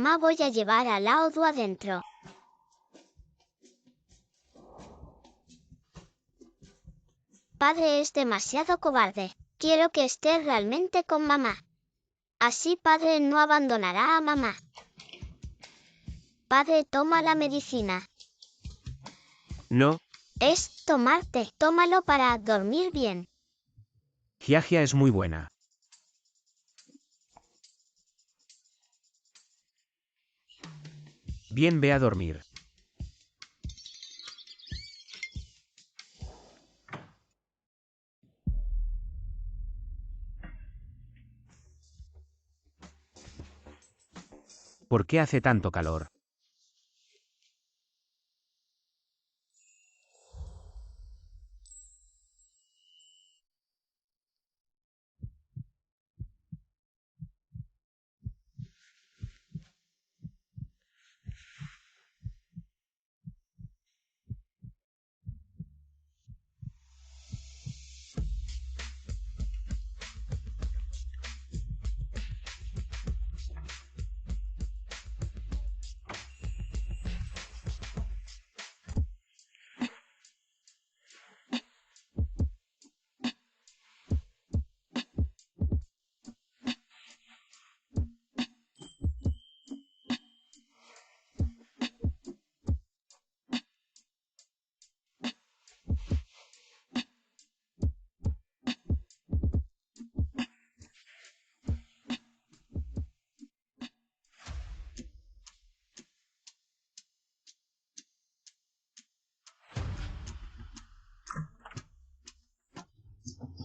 Mamá, voy a llevar a Laudo adentro. Padre es demasiado cobarde. Quiero que esté realmente con mamá. Así padre no abandonará a mamá. Padre, toma la medicina. No, Es tomarte. Tómalo para dormir bien. Giagia es muy buena. Bien, ve a dormir. ¿Por qué hace tanto calor?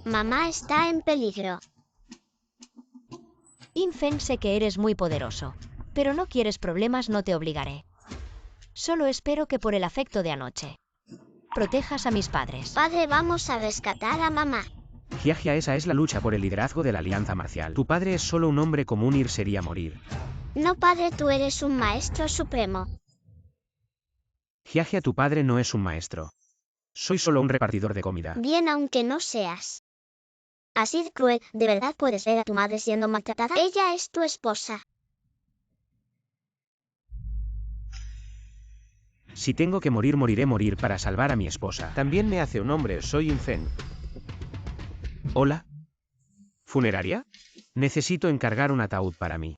Mamá está en peligro. Infeng, sé que eres muy poderoso, pero no quieres problemas, no te obligaré. Solo espero que por el afecto de anoche protejas a mis padres. Padre, vamos a rescatar a mamá. Giagia, esa es la lucha por el liderazgo de la Alianza Marcial. Tu padre es solo un hombre común, ir sería morir. No, padre, tú eres un maestro supremo. Giagia, tu padre no es un maestro. Soy solo un repartidor de comida. Bien, aunque no seas así de cruel, ¿de verdad puedes ver a tu madre siendo maltratada? Ella es tu esposa. Si tengo que morir, morir para salvar a mi esposa. También me hace un hombre, soy Infeng. ¿Hola? ¿Funeraria? Necesito encargar un ataúd para mí.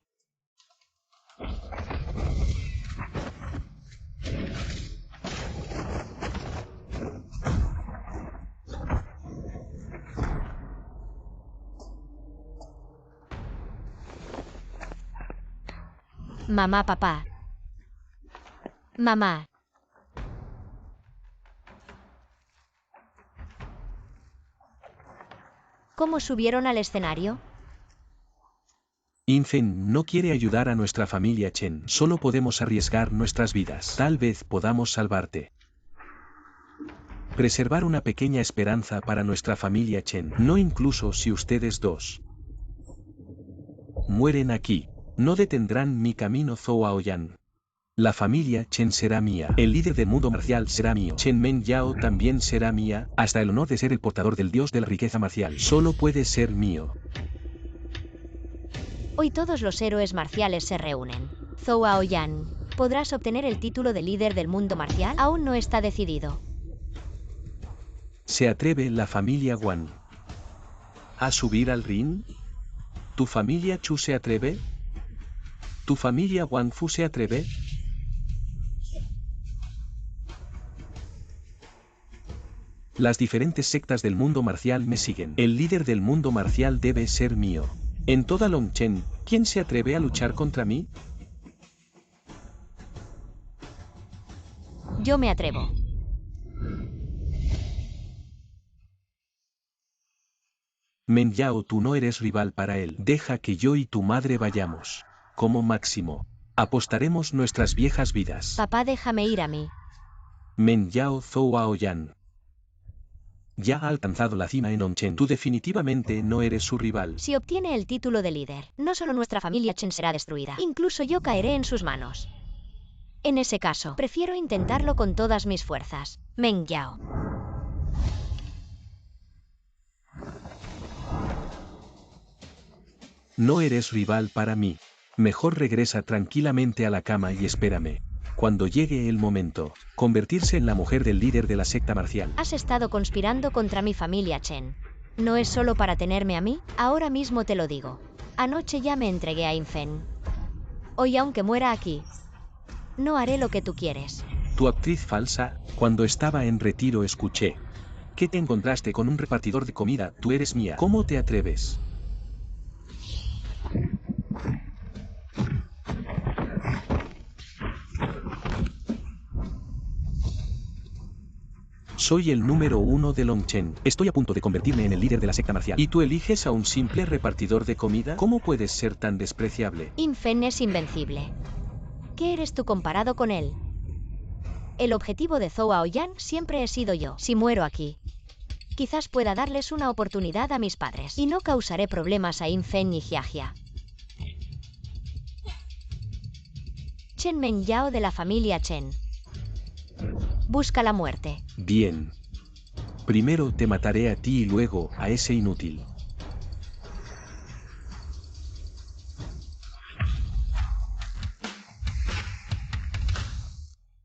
Mamá, papá. Mamá. ¿Cómo subieron al escenario? Infeng no quiere ayudar a nuestra familia Chen. Solo podemos arriesgar nuestras vidas. Tal vez podamos salvarte. Preservar una pequeña esperanza para nuestra familia Chen. No incluso si ustedes dos mueren aquí. No detendrán mi camino Zhou Aoyan. La familia Chen será mía. El líder del mundo marcial será mío. Chen Men Yao también será mía. Hasta el honor de ser el portador del dios de la riqueza marcial. Solo puede ser mío. Hoy todos los héroes marciales se reúnen. Zhou Aoyan, ¿podrás obtener el título de líder del mundo marcial? Aún no está decidido. ¿Se atreve la familia Wan a subir al ring? ¿Tu familia Chu se atreve? ¿Tu familia Wang Fu se atreve? Las diferentes sectas del mundo marcial me siguen. El líder del mundo marcial debe ser mío. En toda Longchen, ¿quién se atreve a luchar contra mí? Yo me atrevo. Men Yao, tú no eres rival para él. Deja que yo y tu madre vayamos. Como máximo, apostaremos nuestras viejas vidas. Papá, déjame ir a mí. Men Yao Zhou Aoyan. Ya ha alcanzado la cima en Onchen. Tú definitivamente no eres su rival. Si obtiene el título de líder, no solo nuestra familia Chen será destruida, incluso yo caeré en sus manos. En ese caso, prefiero intentarlo con todas mis fuerzas. Meng Yao. No eres rival para mí. Mejor regresa tranquilamente a la cama y espérame. Cuando llegue el momento, convertirse en la mujer del líder de la secta marcial. Has estado conspirando contra mi familia, Chen. ¿No es solo para tenerme a mí? Ahora mismo te lo digo. Anoche ya me entregué a Infeng. Hoy, aunque muera aquí, no haré lo que tú quieres. Tu actriz falsa, cuando estaba en retiro escuché que te encontraste con un repartidor de comida, tú eres mía. ¿Cómo te atreves? Soy el número 1 de Longchen. Estoy a punto de convertirme en el líder de la secta marcial. ¿Y tú eliges a un simple repartidor de comida? ¿Cómo puedes ser tan despreciable? Infeng es invencible. ¿Qué eres tú comparado con él? El objetivo de Zhou Aoyan siempre he sido yo. Si muero aquí, quizás pueda darles una oportunidad a mis padres. Y no causaré problemas a Infeng y Jiajia. Chen Mengyao de la familia Chen. Busca la muerte. Bien. Primero te mataré a ti y luego a ese inútil.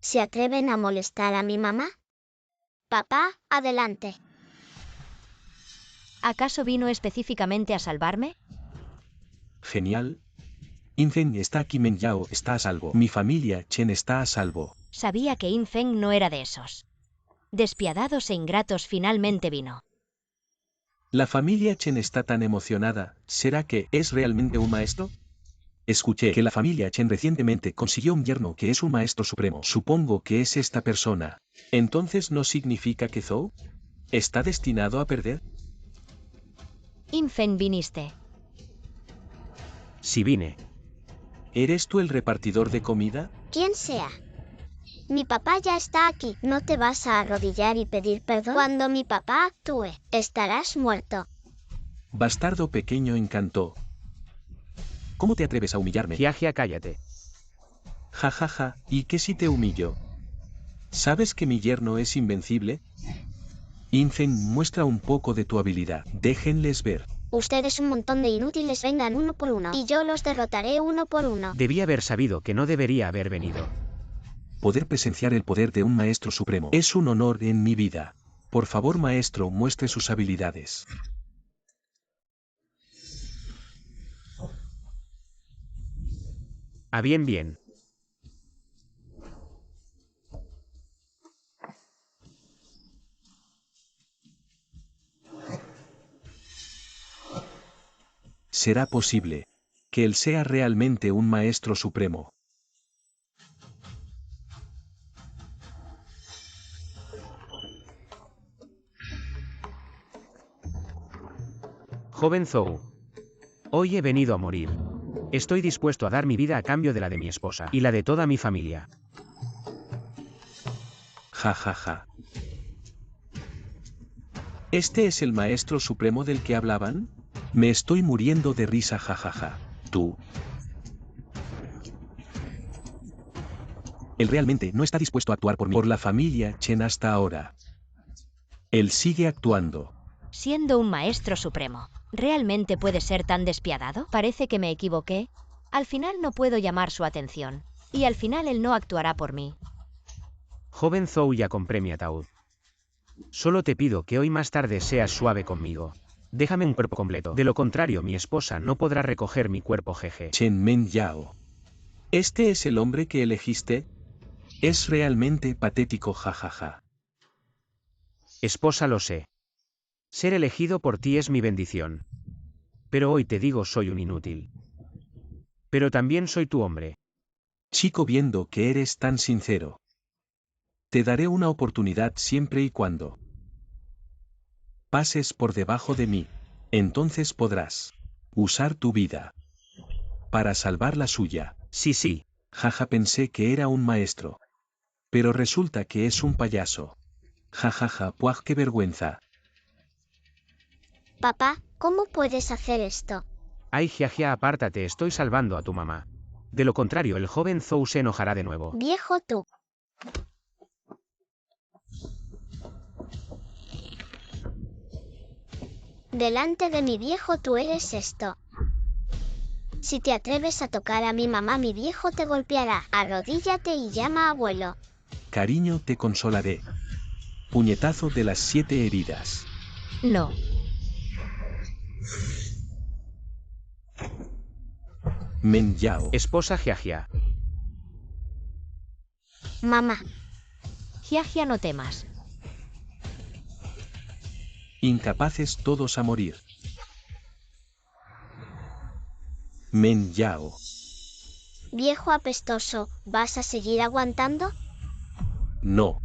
¿Se atreven a molestar a mi mamá? Papá, adelante. ¿Acaso vino específicamente a salvarme? Genial. Infeng está aquí, Mengyao está a salvo. Mi familia Chen está a salvo. Sabía que Infeng no era de esos despiadados e ingratos. Finalmente vino. La familia Chen está tan emocionada. ¿Será que es realmente un maestro? Escuché que la familia Chen recientemente consiguió un yerno que es un maestro supremo. Supongo que es esta persona. ¿Entonces no significa que Zhou está destinado a perder? Infeng, viniste. Sí vine. ¿Eres tú el repartidor de comida? Quien sea. Mi papá ya está aquí. ¿No te vas a arrodillar y pedir perdón? Cuando mi papá actúe, estarás muerto. Bastardo pequeño encantó. ¿Cómo te atreves a humillarme? Jiajia, cállate. Ja, ja, ja, ¿y qué si te humillo? ¿Sabes que mi yerno es invencible? Infeng, muestra un poco de tu habilidad. Déjenles ver. Ustedes un montón de inútiles, vengan uno por uno. Y yo los derrotaré uno por uno. Debí haber sabido que no debería haber venido. Poder presenciar el poder de un maestro supremo es un honor en mi vida. Por favor, maestro, muestre sus habilidades. Ah, bien, bien. ¿Será posible que él sea realmente un maestro supremo? Joven Zhou. Hoy he venido a morir. Estoy dispuesto a dar mi vida a cambio de la de mi esposa y la de toda mi familia. Ja, ja, ja. ¿Este es el maestro supremo del que hablaban? Me estoy muriendo de risa, ja, ja, ja. ¿Tú? Él realmente no está dispuesto a actuar por mí, por la familia Chen hasta ahora. Él sigue actuando. Siendo un maestro supremo, ¿realmente puede ser tan despiadado? Parece que me equivoqué. Al final no puedo llamar su atención. Y al final él no actuará por mí. Joven Zhou, ya compré mi ataúd. Solo te pido que hoy más tarde seas suave conmigo. Déjame un cuerpo completo. De lo contrario, mi esposa no podrá recoger mi cuerpo, jeje. Chen Mengyao. ¿Este es el hombre que elegiste? Es realmente patético, jajaja. Esposa, lo sé. Ser elegido por ti es mi bendición. Pero hoy te digo, soy un inútil. Pero también soy tu hombre. Chico, viendo que eres tan sincero, te daré una oportunidad siempre y cuando pases por debajo de mí. Entonces podrás usar tu vida para salvar la suya. Sí, sí. Jaja, pensé que era un maestro. Pero resulta que es un payaso. Jajaja, puaj, qué vergüenza. Papá, ¿cómo puedes hacer esto? Ay, Jiajia, apártate, estoy salvando a tu mamá. De lo contrario, el joven Zhou se enojará de nuevo. Viejo tú. Delante de mi viejo tú eres esto. Si te atreves a tocar a mi mamá, mi viejo te golpeará. Arrodíllate y llama a abuelo. Cariño, te consolaré. Puñetazo de las 7 heridas. No. Men Yao. Esposa Jiajia. Mamá. Jiajia, no temas. Incapaces todos a morir. Men Yao. Viejo apestoso, ¿vas a seguir aguantando? No.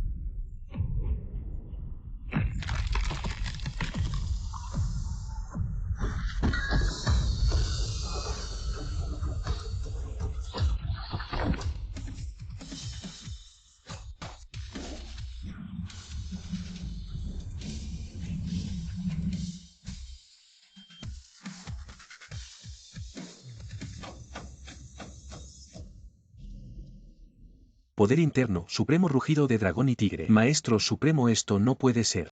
Poder interno, supremo rugido de dragón y tigre. Maestro supremo, esto no puede ser.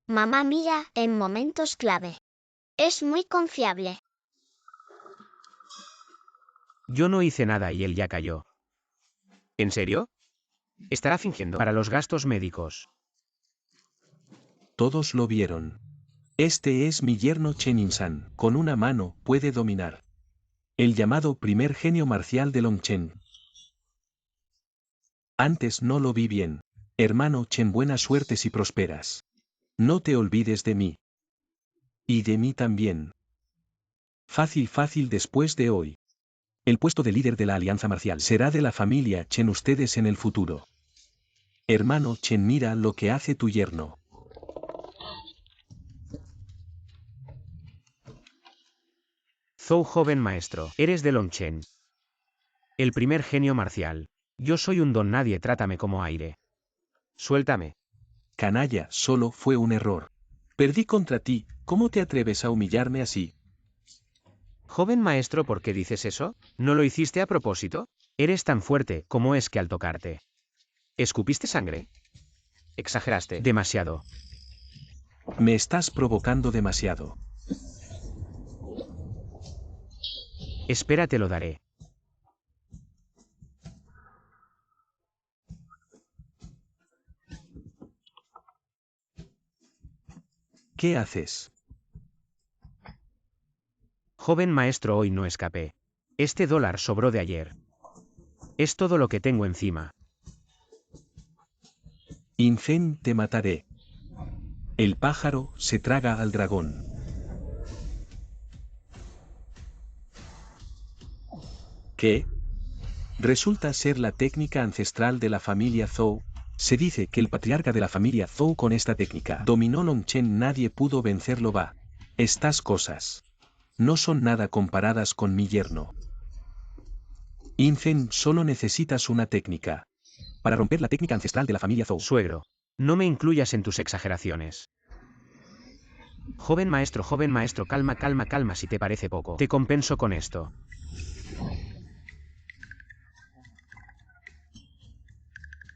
Mamá mira, en momentos clave. Es muy confiable. Yo no hice nada y él ya cayó. ¿En serio? Estará fingiendo para los gastos médicos. Todos lo vieron. Este es mi yerno Chenin-san. Con una mano puede dominar. El llamado primer genio marcial de Longchen. Antes no lo vi bien. Hermano Chen, buena suerte si prosperas. No te olvides de mí. Y de mí también. Fácil después de hoy. El puesto de líder de la alianza marcial será de la familia Chen ustedes en el futuro. Hermano Chen, mira lo que hace tu yerno. Zhou, joven maestro, eres de Longchen. El primer genio marcial. Yo soy un don nadie, trátame como aire. Suéltame. Canalla, solo fue un error. Perdí contra ti, ¿cómo te atreves a humillarme así? Joven maestro, ¿por qué dices eso? ¿No lo hiciste a propósito? Eres tan fuerte, ¿cómo es que al tocarte? ¿Escupiste sangre? Exageraste demasiado. Me estás provocando demasiado. Espera, te lo daré. ¿Qué haces? Joven maestro, hoy no escapé. Este dólar sobró de ayer. Es todo lo que tengo encima. Infen, te mataré. El pájaro se traga al dragón. ¿Qué? Resulta ser la técnica ancestral de la familia Zhou. Se dice que el patriarca de la familia Zhou con esta técnica dominó Longchen, nadie pudo vencerlo. Va. Estas cosas no son nada comparadas con mi yerno. Infen, solo necesitas una técnica para romper la técnica ancestral de la familia Zhou. Suegro, no me incluyas en tus exageraciones. Joven maestro, calma, si te parece poco. Te compenso con esto.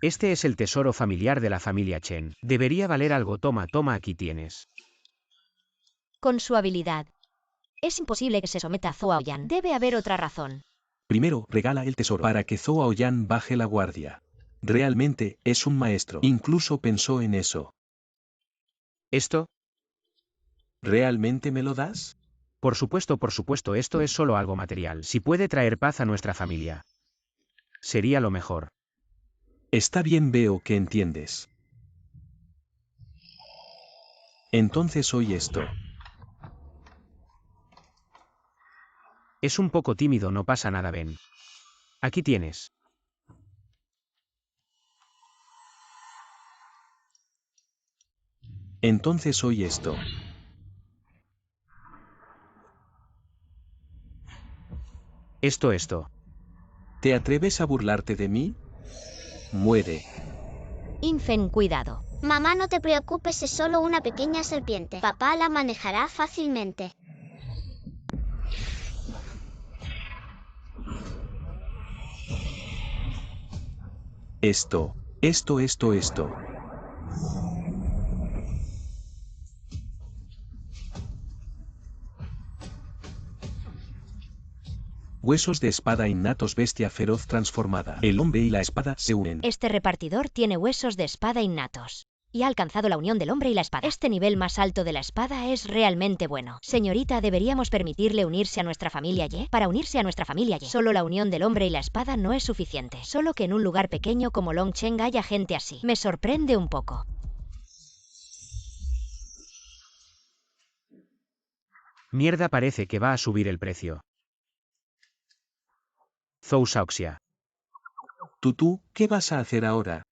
Este es el tesoro familiar de la familia Chen. Debería valer algo. Toma, aquí tienes. Con su habilidad. Es imposible que se someta a Zhou Aoyan. Debe haber otra razón. Primero, regala el tesoro para que Zhou Aoyan baje la guardia. Realmente, es un maestro. Incluso pensó en eso. ¿Esto? ¿Realmente me lo das? Por supuesto, esto es solo algo material. Si puede traer paz a nuestra familia, sería lo mejor. Está bien, veo que entiendes. Entonces oye esto. Es un poco tímido, no pasa nada, ven. Aquí tienes. Entonces oye esto. Esto. ¿Te atreves a burlarte de mí? Muere. Infen, cuidado. Mamá, no te preocupes, es solo una pequeña serpiente. Papá la manejará fácilmente. Esto. Huesos de espada innatos, bestia feroz transformada. El hombre y la espada se unen. Este repartidor tiene huesos de espada innatos. Y ha alcanzado la unión del hombre y la espada. Este nivel más alto de la espada es realmente bueno. Señorita, ¿deberíamos permitirle unirse a nuestra familia Y? Para unirse a nuestra familia Y, solo la unión del hombre y la espada no es suficiente. Solo que en un lugar pequeño como Longcheng haya gente así. Me sorprende un poco. Mierda, parece que va a subir el precio. Zhou Shaoxia. Tú, ¿qué vas a hacer ahora?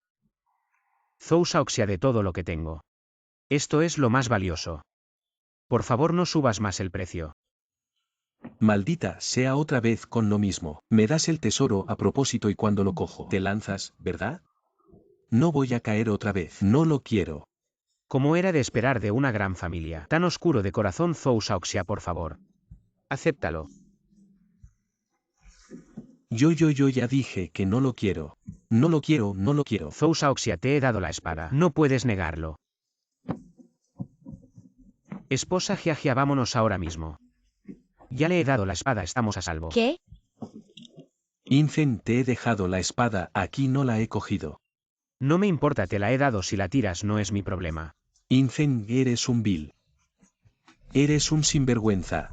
Zhou Shaoxia de todo lo que tengo. Esto es lo más valioso. Por favor, no subas más el precio. Maldita sea, otra vez con lo mismo. Me das el tesoro a propósito y cuando lo cojo, te lanzas, ¿verdad? No voy a caer otra vez. No lo quiero. Como era de esperar de una gran familia. Tan oscuro de corazón, Zhou Shaoxia, por favor. Acéptalo. Yo ya dije que no lo quiero. No lo quiero. Zhou Shaoxia, te he dado la espada. No puedes negarlo. Esposa Jiajia, vámonos ahora mismo. Ya le he dado la espada, estamos a salvo. ¿Qué? Infeng, te he dejado la espada, aquí no la he cogido. No me importa, te la he dado, si la tiras no es mi problema. Infeng, eres un vil. Eres un sinvergüenza.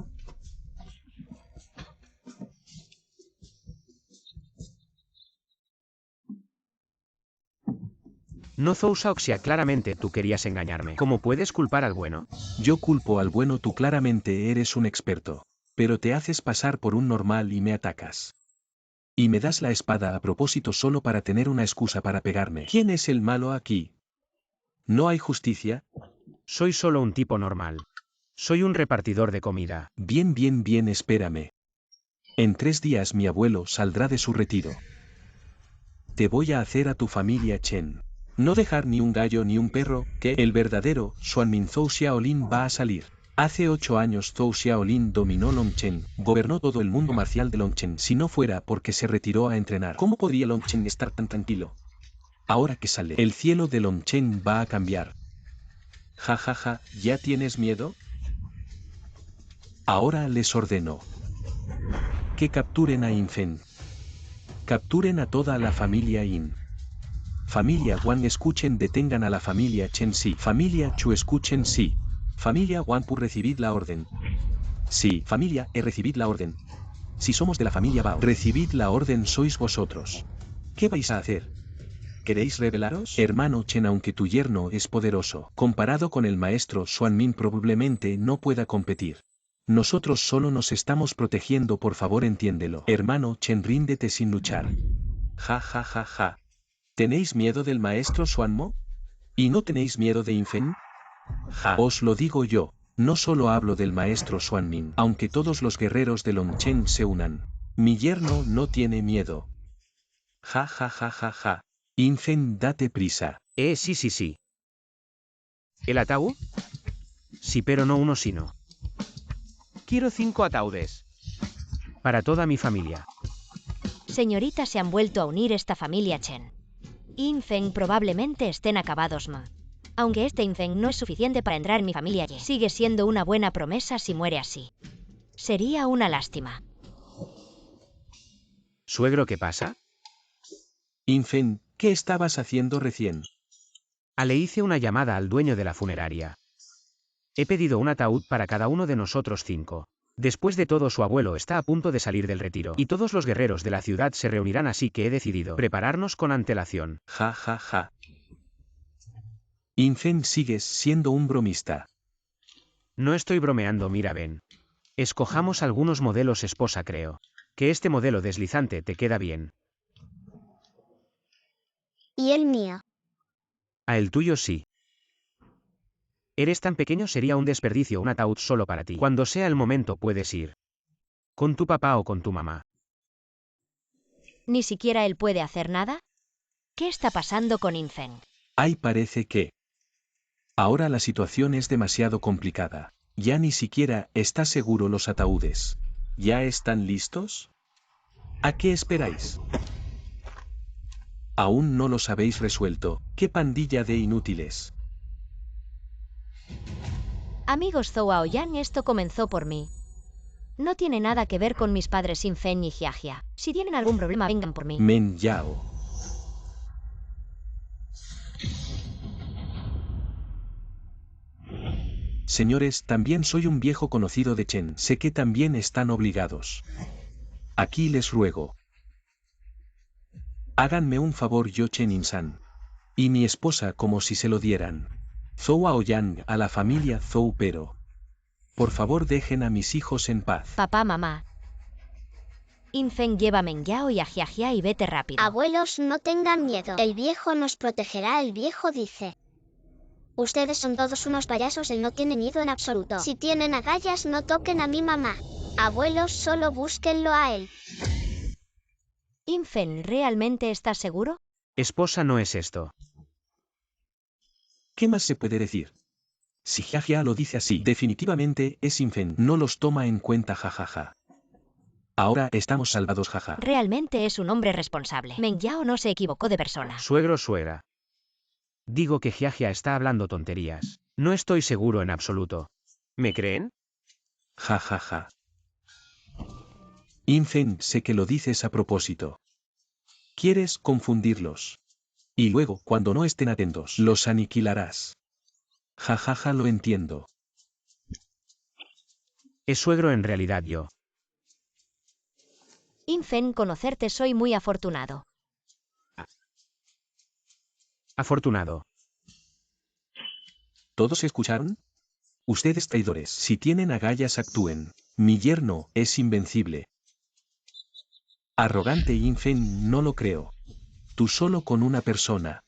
No, Zhou Shaoxia, claramente tú querías engañarme. ¿Cómo puedes culpar al bueno? Yo culpo al bueno, tú claramente eres un experto. Pero te haces pasar por un normal y me atacas. Y me das la espada a propósito solo para tener una excusa para pegarme. ¿Quién es el malo aquí? ¿No hay justicia? Soy solo un tipo normal. Soy un repartidor de comida. Bien, espérame. En 3 días mi abuelo saldrá de su retiro. Te voy a hacer a tu familia Chen. No dejar ni un gallo ni un perro, que el verdadero Xuanmin Zhou Xiaolin va a salir. Hace 8 años Zhou Xiaolin dominó Longcheng, gobernó todo el mundo marcial de Longcheng. Si no fuera porque se retiró a entrenar, ¿cómo podría Longcheng estar tan tranquilo? Ahora que sale, el cielo de Longcheng va a cambiar. Ja, ¿ya tienes miedo? Ahora les ordeno que capturen a Infeng. Capturen a toda la familia Yin. Familia Wang, escuchen, detengan a la familia Chen. Sí. Familia Chu, escuchen. Sí. Familia Wang Pu, recibid la orden. Sí. Familia E, recibid la orden. Si somos de la familia Bao, recibid la orden, sois vosotros. ¿Qué vais a hacer? ¿Queréis rebelaros? Hermano Chen, aunque tu yerno es poderoso, comparado con el maestro Xuanmin probablemente no pueda competir. Nosotros solo nos estamos protegiendo, por favor entiéndelo. Hermano Chen, ríndete sin luchar. Ja. ¿Tenéis miedo del maestro Xuanmo? ¿Y no tenéis miedo de Infeng? Ja. Os lo digo yo, no solo hablo del maestro Xuanmin, aunque todos los guerreros de Longcheng se unan. Mi yerno no tiene miedo. Ja. Infeng, date prisa. Sí. ¿El ataúd? Sí, pero no uno sino. Quiero 5 ataúdes. Para toda mi familia. Señorita, se han vuelto a unir esta familia Chen. Infeng probablemente estén acabados ma. Aunque este Infeng no es suficiente para entrar en mi familia Y, sigue siendo una buena promesa si muere así. Sería una lástima. ¿Suegro, qué pasa? Infeng, ¿qué estabas haciendo recién? Le hice una llamada al dueño de la funeraria. He pedido un ataúd para cada uno de nosotros 5. Después de todo, su abuelo está a punto de salir del retiro, y todos los guerreros de la ciudad se reunirán, así que he decidido prepararnos con antelación. Ja. Infeng, sigues siendo un bromista. No estoy bromeando, mira, ven. Escojamos algunos modelos, esposa, creo que este modelo deslizante te queda bien. ¿Y el mío? A el tuyo sí. Eres tan pequeño, sería un desperdicio un ataúd solo para ti. Cuando sea el momento puedes ir con tu papá o con tu mamá. ¿Ni siquiera él puede hacer nada? ¿Qué está pasando con Infeng? Parece que ahora la situación es demasiado complicada. Ya ni siquiera está seguro los ataúdes. ¿Ya están listos? ¿A qué esperáis? Aún no los habéis resuelto. ¡Qué pandilla de inútiles! Amigos Zhou Aoyan, esto comenzó por mí. No tiene nada que ver con mis padres Infen y Jiajia. Si tienen algún problema, vengan por mí. Men Yao. Señores, también soy un viejo conocido de Chen. Sé que también están obligados. Aquí les ruego. Háganme un favor yo Chen Insan. Y mi esposa como si se lo dieran. Zhou Aoyan a la familia Zhou pero. Por favor dejen a mis hijos en paz. Papá, mamá. Infen, lleva a Meng Yao y a Jiajia y vete rápido. Abuelos, no tengan miedo. El viejo nos protegerá, el viejo dice. Ustedes son todos unos payasos, él no tiene miedo en absoluto. Si tienen agallas, no toquen a mi mamá. Abuelos, solo búsquenlo a él. Infen, ¿realmente estás seguro? Esposa, no es esto. ¿Qué más se puede decir? Si Jiajia lo dice así, definitivamente es Infen, no los toma en cuenta jajaja. Ahora estamos salvados jaja. Realmente es un hombre responsable. Meng Yao no se equivocó de persona. Suegro, suegra. Digo que Jiajia está hablando tonterías. No estoy seguro en absoluto. ¿Me creen? Jajaja. Infen, sé que lo dices a propósito. Quieres confundirlos. Y luego, cuando no estén atentos, los aniquilarás. Jajaja, lo entiendo. Es suegro en realidad yo. Infen, conocerte soy muy afortunado. Afortunado. ¿Todos escucharon? Ustedes traidores, si tienen agallas actúen. Mi yerno es invencible. Arrogante Infen, no lo creo. Tú solo con una persona.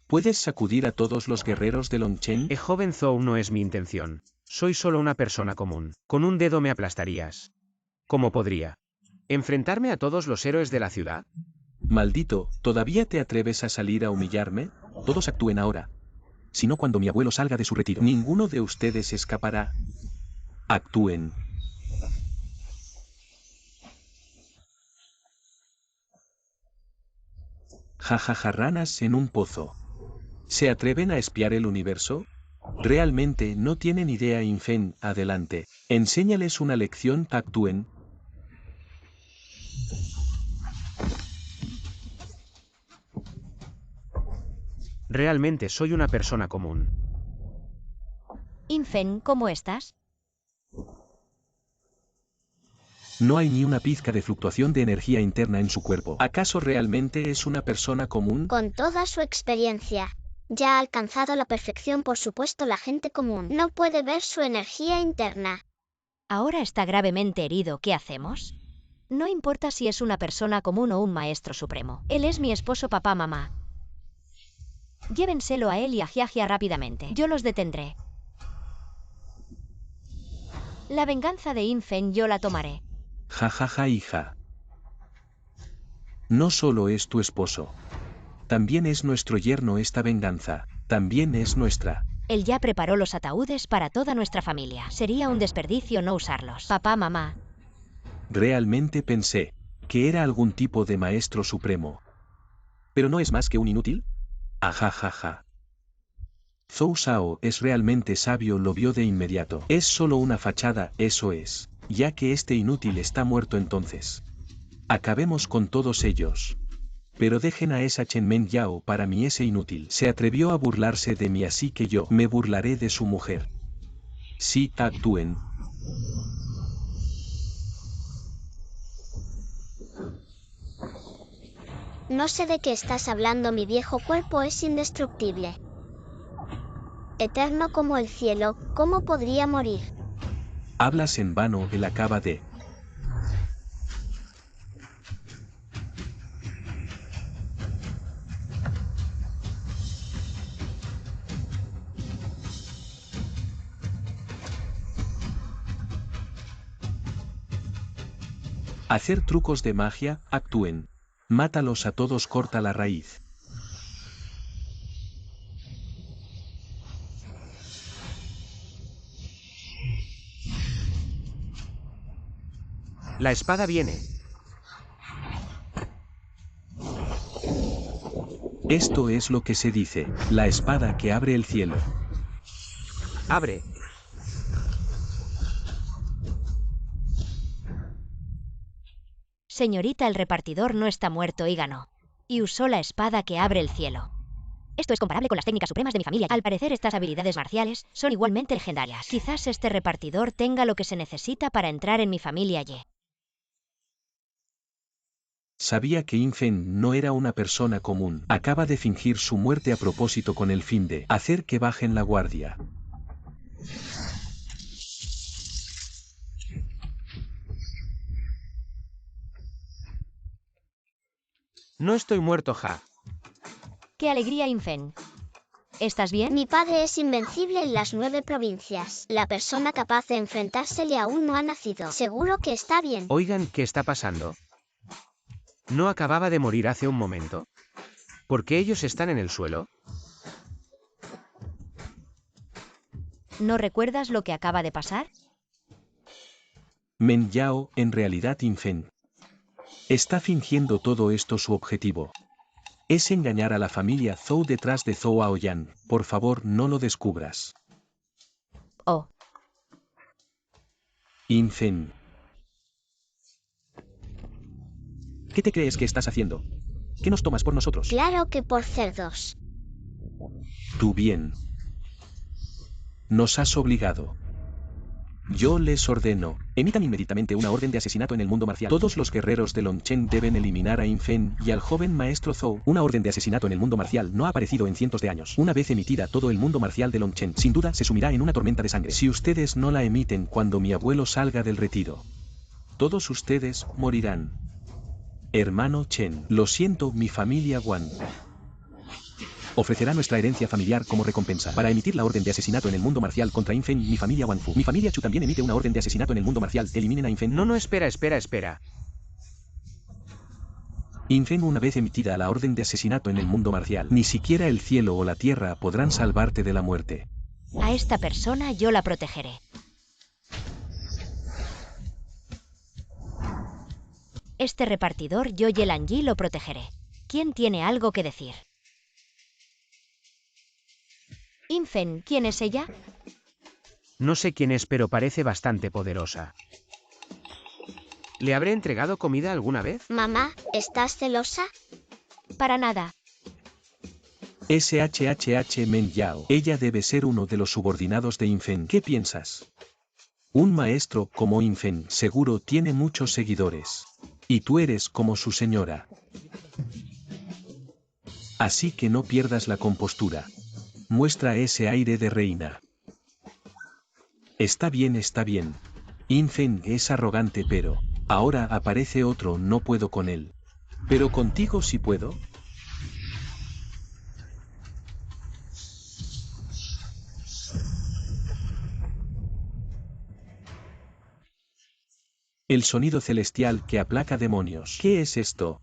¿Puedes sacudir a todos los guerreros de Longchen? Joven Zhou, no es mi intención. Soy solo una persona común. Con un dedo me aplastarías. ¿Cómo podría enfrentarme a todos los héroes de la ciudad? Maldito, ¿todavía te atreves a salir a humillarme? Todos actúen ahora. Si no, cuando mi abuelo salga de su retiro, ninguno de ustedes escapará. Actúen. Jajaja, ranas en un pozo. ¿Se atreven a espiar el universo? Realmente no tienen idea. Infen, adelante. Enséñales una lección. Actúen. Realmente soy una persona común. Infen, ¿cómo estás? No hay ni una pizca de fluctuación de energía interna en su cuerpo. ¿Acaso realmente es una persona común? Con toda su experiencia. Ya ha alcanzado la perfección, por supuesto, la gente común no puede ver su energía interna. Ahora está gravemente herido, ¿qué hacemos? No importa si es una persona común o un maestro supremo. Él es mi esposo, papá, mamá. Llévenselo a él y a Jiajia rápidamente. Yo los detendré. La venganza de Infen yo la tomaré. Jajaja, hija. No solo es tu esposo. También es nuestro yerno. Esta venganza también es nuestra. Él ya preparó los ataúdes para toda nuestra familia. Sería un desperdicio no usarlos. Papá, mamá. Realmente pensé que era algún tipo de maestro supremo. ¿Pero no es más que un inútil? Ajajaja. Zhou Shao es realmente sabio, lo vio de inmediato. Es solo una fachada, eso es. Ya que este inútil está muerto, entonces acabemos con todos ellos. Pero dejen a esa Chen Men Yao. Para mí ese inútil se atrevió a burlarse de mí, así que yo me burlaré de su mujer. Sí, actúen. No sé de qué estás hablando, mi viejo cuerpo es indestructible. Eterno como el cielo, ¿cómo podría morir? Hablas en vano, él acaba de... hacer trucos de magia. Actúen. Mátalos a todos, corta la raíz. La espada viene. Esto es lo que se dice, la espada que abre el cielo. Abre. Señorita, el repartidor no está muerto y ganó. Y usó la espada que abre el cielo. Esto es comparable con las técnicas supremas de mi familia. Al parecer estas habilidades marciales son igualmente legendarias. Quizás este repartidor tenga lo que se necesita para entrar en mi familia Ye. Sabía que Infeng no era una persona común. Acaba de fingir su muerte a propósito con el fin de hacer que bajen la guardia. No estoy muerto, ja. ¡Qué alegría, Infeng! ¿Estás bien? Mi padre es invencible en las 9 provincias. La persona capaz de enfrentársele aún no ha nacido. Seguro que está bien. Oigan, ¿qué está pasando? ¿No acababa de morir hace un momento? ¿Por qué ellos están en el suelo? ¿No recuerdas lo que acaba de pasar? Men Yao, en realidad Infeng está fingiendo todo esto. Su objetivo es engañar a la familia Zhou detrás de Zhou Aoyan. Por favor, no lo descubras. Oh, Infeng. ¿Qué te crees que estás haciendo? ¿Qué nos tomas por nosotros? Claro que por cerdos. Tú bien. Nos has obligado. Yo les ordeno, emitan inmediatamente una orden de asesinato en el mundo marcial. Todos los guerreros de Longchen deben eliminar a Infeng y al joven maestro Zhou. Una orden de asesinato en el mundo marcial no ha aparecido en cientos de años. Una vez emitida, todo el mundo marcial de Longchen sin duda se sumirá en una tormenta de sangre. Si ustedes no la emiten cuando mi abuelo salga del retiro, todos ustedes morirán. Hermano Chen, lo siento, mi familia Wan ofrecerá nuestra herencia familiar como recompensa. Para emitir la orden de asesinato en el mundo marcial contra Infeng, mi familia Wanfu. Mi familia Chu también emite una orden de asesinato en el mundo marcial. Eliminen a Infeng. No, espera. Infeng, una vez emitida la orden de asesinato en el mundo marcial, ni siquiera el cielo o la tierra podrán salvarte de la muerte. a esta persona yo la protegeré. Este repartidor yo Yelanyi lo protegeré. ¿Quién tiene algo que decir? Infeng, ¿quién es ella? No sé quién es, pero parece bastante poderosa. ¿Le habré entregado comida alguna vez? Mamá, ¿estás celosa? Para nada. SHHH Men Yao. Ella debe ser uno de los subordinados de Infeng. ¿Qué piensas? Un maestro como Infeng seguro tiene muchos seguidores. Y tú eres como su señora. Así que no pierdas la compostura. Muestra ese aire de reina. Está bien. Infeng es arrogante, pero ahora aparece otro, no puedo con él. Pero contigo sí puedo. El sonido celestial que aplaca demonios. ¿Qué es esto?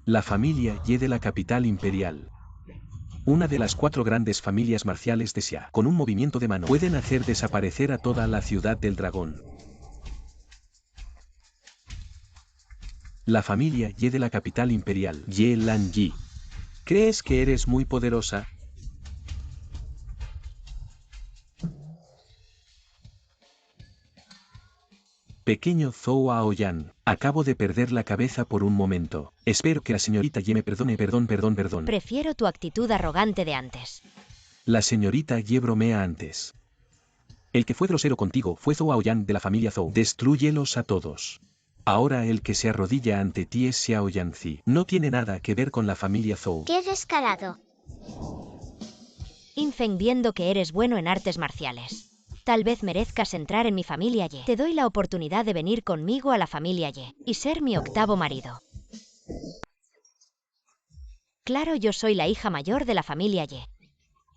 La familia Ye de la capital imperial. Una de las 4 grandes familias marciales de Xia. Con un movimiento de mano pueden hacer desaparecer a toda la ciudad del dragón. La familia Ye de la capital imperial. Yelanyi. ¿Crees que eres muy poderosa? Pequeño Zhou Aoyan, acabo de perder la cabeza por un momento. Espero que la señorita Ye me perdone. Perdón. Prefiero tu actitud arrogante de antes. La señorita Ye bromea antes. El que fue grosero contigo fue Zhou Aoyan de la familia Zhou. Destrúyelos a todos. Ahora el que se arrodilla ante ti es Xiao Yanzi. No tiene nada que ver con la familia Zhou. ¡Qué descarado! Infeng, viendo que eres bueno en artes marciales. Tal vez merezcas entrar en mi familia Ye. Te doy la oportunidad de venir conmigo a la familia Ye y ser mi 8º marido. Claro, yo soy la hija mayor de la familia Ye.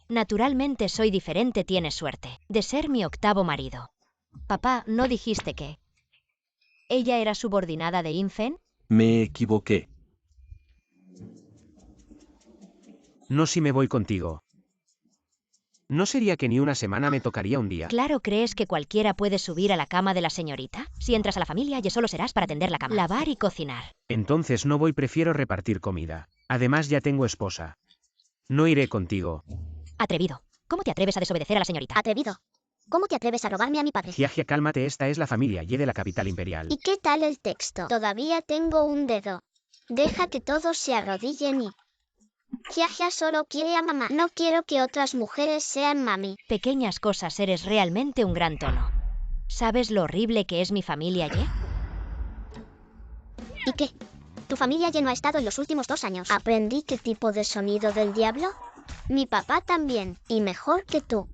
Naturalmente soy diferente, tienes suerte de ser mi 8º marido. Papá, ¿no dijiste que ella era subordinada de Infeng? Me equivoqué. No, si me voy contigo. ¿No sería que ni una semana me tocaría un día? Claro, ¿crees que cualquiera puede subir a la cama de la señorita? Si entras a la familia Ye solo serás para tender la cama, lavar y cocinar. Entonces no voy, prefiero repartir comida. Además ya tengo esposa. No iré contigo. Atrevido. ¿Cómo te atreves a desobedecer a la señorita? Atrevido. ¿Cómo te atreves a robarme a mi padre? Jiajia, cálmate, esta es la familia Ye de la capital imperial. ¿Y qué tal el texto? Todavía tengo un dedo. Deja que todos se arrodillen y... Jiajia solo quiere a mamá. No quiero que otras mujeres sean mami. Pequeñas cosas, eres realmente un gran tono. ¿Sabes lo horrible que es mi familia, Ye? ¿Y qué? Tu familia ya no ha estado en los últimos 2 años. Aprendí qué tipo de sonido del diablo. Mi papá también, y mejor que tú.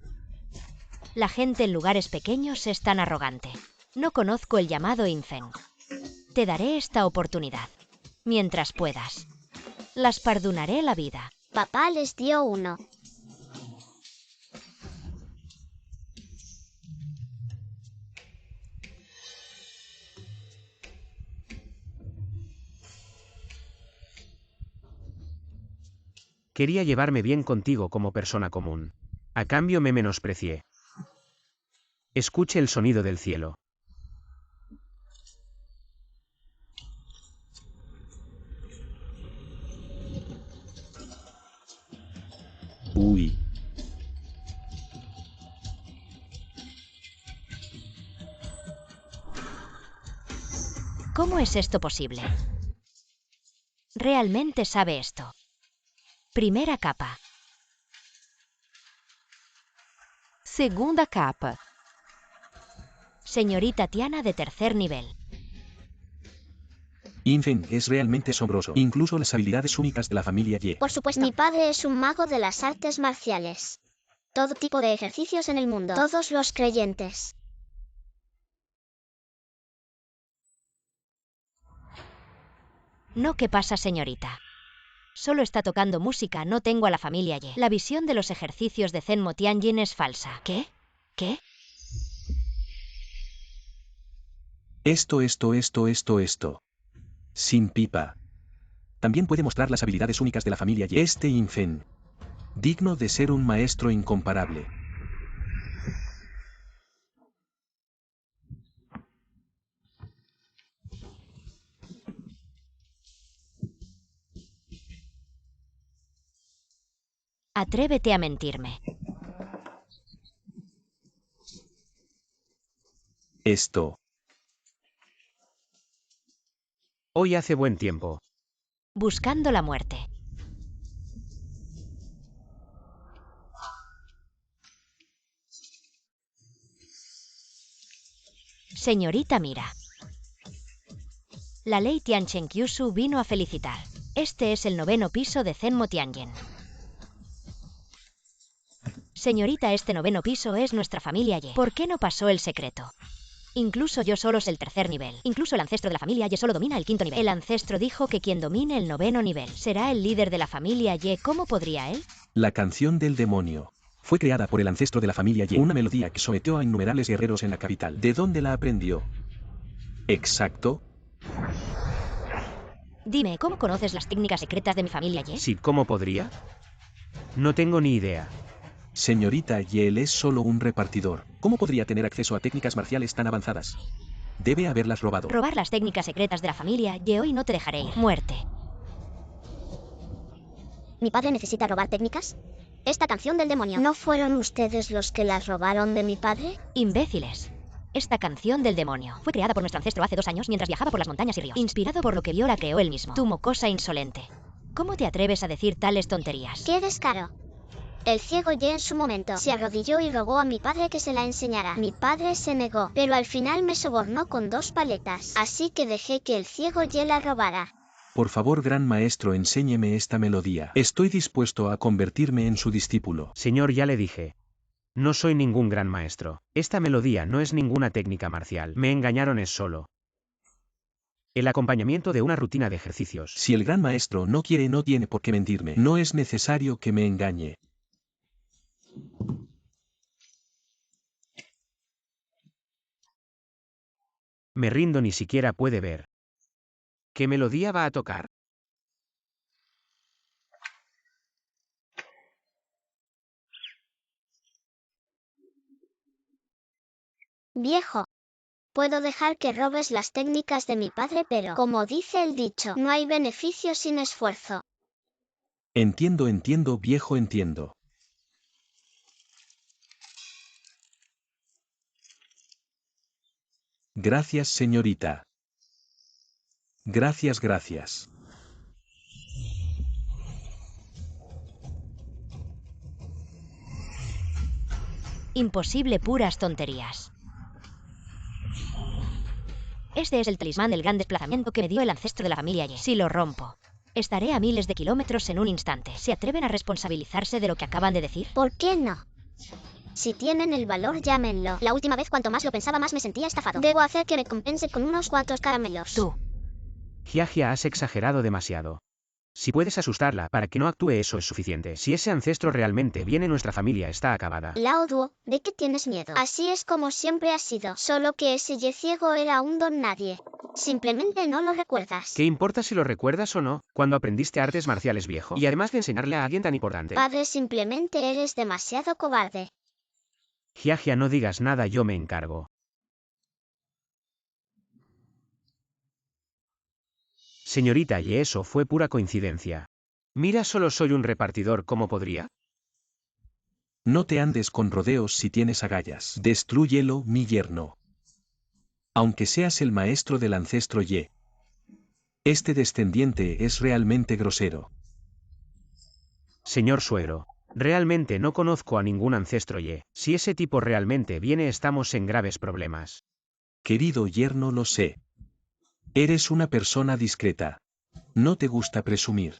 La gente en lugares pequeños es tan arrogante. No conozco el llamado Infeng. Te daré esta oportunidad. Mientras puedas. Las perdonaré la vida. Papá les dio uno. Quería llevarme bien contigo como persona común. A cambio me menosprecié. Escuche el sonido del cielo. Uy. ¿Cómo es esto posible? Realmente sabe esto. Primera capa. Segunda capa. Señorita Tiana de tercer nivel. Infeng es realmente asombroso. Incluso las habilidades únicas de la familia Ye. Por supuesto. Mi padre es un mago de las artes marciales. Todo tipo de ejercicios en el mundo. Todos los creyentes. No, ¿qué pasa, señorita? Solo está tocando música, no tengo a la familia Ye. La visión de los ejercicios de Zenmo Tianjin es falsa. ¿Qué? ¿Qué? Esto. Sin pipa. También puede mostrar las habilidades únicas de la familia Ye. Este Infeng. Digno de ser un maestro incomparable. Atrévete a mentirme. Esto. Hoy hace buen tiempo. Buscando la muerte. Señorita Mira. La ley Tianchen-Kyushu vino a felicitar. Este es el 9º piso de Zenmo Tianjin. Señorita, este 9º piso es nuestra familia Ye. ¿Por qué no pasó el secreto? Incluso yo solo es el tercer nivel. Incluso el ancestro de la familia Ye solo domina el 5º nivel. El ancestro dijo que quien domine el 9º nivel será el líder de la familia Ye. ¿Cómo podría él? La canción del demonio. Fue creada por el ancestro de la familia Ye. Una melodía que sometió a innumerables guerreros en la capital. ¿De dónde la aprendió? Exacto. Dime, ¿cómo conoces las técnicas secretas de mi familia Ye? Sí, ¿cómo podría? No tengo ni idea. Señorita Ye, él es solo un repartidor. ¿Cómo podría tener acceso a técnicas marciales tan avanzadas? Debe haberlas robado. Robar las técnicas secretas de la familia Ye, hoy no te dejaré ir. Muerte. ¿Mi padre necesita robar técnicas? Esta canción del demonio. ¿No fueron ustedes los que las robaron de mi padre? Imbéciles. Esta canción del demonio fue creada por nuestro ancestro hace 2 años mientras viajaba por las montañas y ríos. Inspirado por lo que vio, la creó él mismo. Tu mocosa insolente. ¿Cómo te atreves a decir tales tonterías? ¡Qué descaro! El ciego Ye en su momento se arrodilló y rogó a mi padre que se la enseñara. Mi padre se negó, pero al final me sobornó con 2 paletas. Así que dejé que el ciego Ye la robara. Por favor, gran maestro, enséñeme esta melodía. Estoy dispuesto a convertirme en su discípulo. Señor, ya le dije. No soy ningún gran maestro. Esta melodía no es ninguna técnica marcial. Me engañaron, es solo el acompañamiento de una rutina de ejercicios. Si el gran maestro no quiere, no tiene por qué mentirme. No es necesario que me engañe. Me rindo, ni siquiera puede ver. ¿Qué melodía va a tocar? Viejo. Puedo dejar que robes las técnicas de mi padre, pero, como dice el dicho, no hay beneficio sin esfuerzo. Entiendo, viejo, entiendo. Gracias, señorita. Gracias, gracias. Imposible, puras tonterías. Este es el talismán del gran desplazamiento que me dio el ancestro de la familia Ye. Si lo rompo, estaré a miles de kilómetros en un instante. ¿Se atreven a responsabilizarse de lo que acaban de decir? ¿Por qué no? Si tienen el valor, llámenlo. La última vez, cuanto más lo pensaba, más me sentía estafado. Debo hacer que me compense con unos cuantos caramelos. Tú. Giagia, has exagerado demasiado. Si puedes asustarla para que no actúe, eso es suficiente. Si ese ancestro realmente viene, nuestra familia está acabada. Lao Duo, ¿de qué tienes miedo? Así es como siempre ha sido. Solo que ese Ye ciego era un don nadie. Simplemente no lo recuerdas. ¿Qué importa si lo recuerdas o no, cuando aprendiste artes marciales, viejo? Y además de enseñarle a alguien tan importante. Padre, simplemente eres demasiado cobarde. Giagia, no digas nada, yo me encargo. Señorita, y eso fue pura coincidencia. Mira, solo soy un repartidor, ¿cómo podría? No te andes con rodeos si tienes agallas. Destrúyelo, mi yerno. Aunque seas el maestro del ancestro Ye. Este descendiente es realmente grosero. Señor suegro, realmente no conozco a ningún ancestro Ye. Si ese tipo realmente viene, estamos en graves problemas. Querido yerno, lo sé. Eres una persona discreta. No te gusta presumir.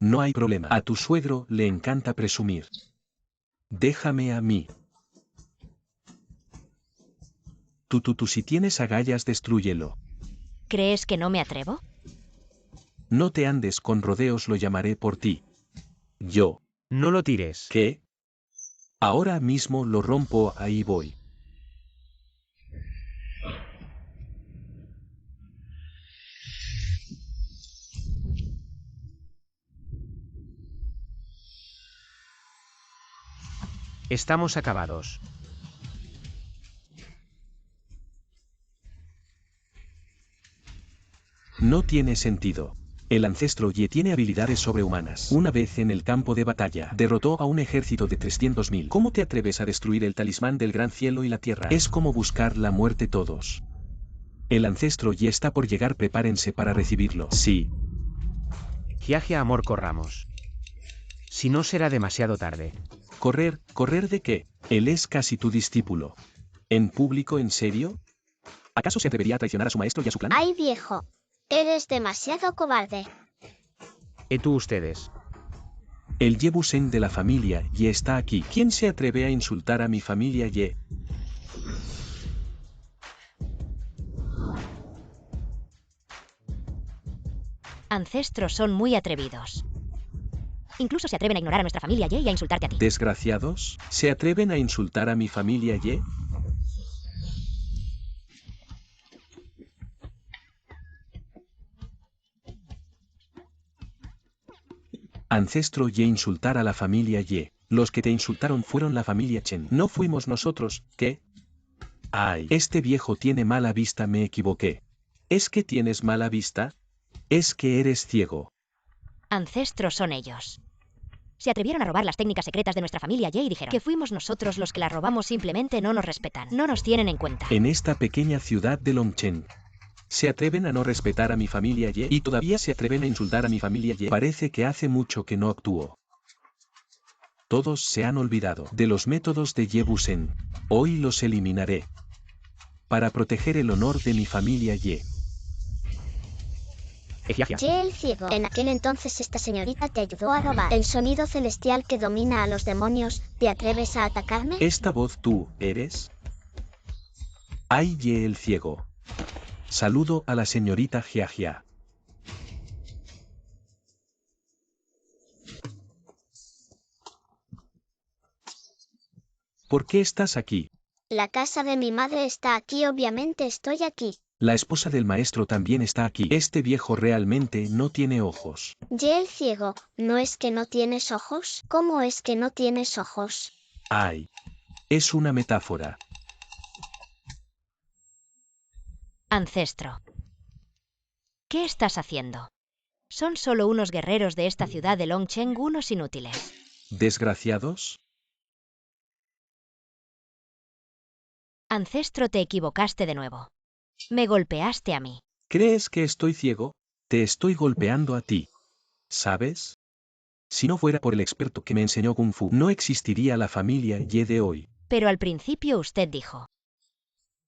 No hay problema. A tu suegro le encanta presumir. Déjame a mí. Tú, si tienes agallas, destrúyelo. ¿Crees que no me atrevo? No te andes con rodeos, lo llamaré por ti. Yo. No lo tires. ¿Qué? Ahora mismo lo rompo, ahí voy. Estamos acabados. No tiene sentido. El ancestro Ye tiene habilidades sobrehumanas. Una vez en el campo de batalla, derrotó a un ejército de 300.000. ¿Cómo te atreves a destruir el talismán del gran cielo y la tierra? Es como buscar la muerte todos. El ancestro Ye está por llegar, prepárense para recibirlo. Sí. Giagia, amor, corramos. Si no, será demasiado tarde. ¿Correr? ¿Correr de qué? Él es casi tu discípulo. ¿En público, en serio? ¿Acaso se atrevería a traicionar a su maestro y a su clan? Ay, viejo. Eres demasiado cobarde. Tú, ustedes. El Yebusen de la familia Ye está aquí. ¿Quién se atreve a insultar a mi familia Ye? Ancestros son muy atrevidos. Incluso se atreven a ignorar a nuestra familia Ye y a insultarte a ti. ¿Desgraciados? ¿Se atreven a insultar a mi familia Ye? Ancestro Ye, insultar a la familia Ye. Los que te insultaron fueron la familia Chen. No fuimos nosotros, ¿qué? Ay, este viejo tiene mala vista, me equivoqué. ¿Es que tienes mala vista? Es que eres ciego. Ancestros son ellos. Se atrevieron a robar las técnicas secretas de nuestra familia Ye y dijeron que fuimos nosotros los que las robamos. Simplemente no nos respetan, no nos tienen en cuenta. En esta pequeña ciudad de Longchen. Se atreven a no respetar a mi familia Ye y todavía se atreven a insultar a mi familia Ye. Parece que hace mucho que no actúo. Todos se han olvidado de los métodos de Yebusen. Hoy los eliminaré. Para proteger el honor de mi familia Ye. Giagia. Ye el ciego. En aquel entonces esta señorita te ayudó a robar el sonido celestial que domina a los demonios. ¿Te atreves a atacarme? ¿Esta voz tú eres? Ay, Ye el ciego. Saludo a la señorita Giagia. ¿Por qué estás aquí? La casa de mi madre está aquí, obviamente estoy aquí. La esposa del maestro también está aquí. Este viejo realmente no tiene ojos. Ye el ciego, ¿no es que no tienes ojos? ¿Cómo es que no tienes ojos? Ay. Es una metáfora. Ancestro. ¿Qué estás haciendo? Son solo unos guerreros de esta ciudad de Longchen, unos inútiles. ¿Desgraciados? Ancestro, te equivocaste de nuevo. Me golpeaste a mí. ¿Crees que estoy ciego? Te estoy golpeando a ti. ¿Sabes? Si no fuera por el experto que me enseñó Kung Fu, no existiría la familia Ye de hoy. Pero al principio usted dijo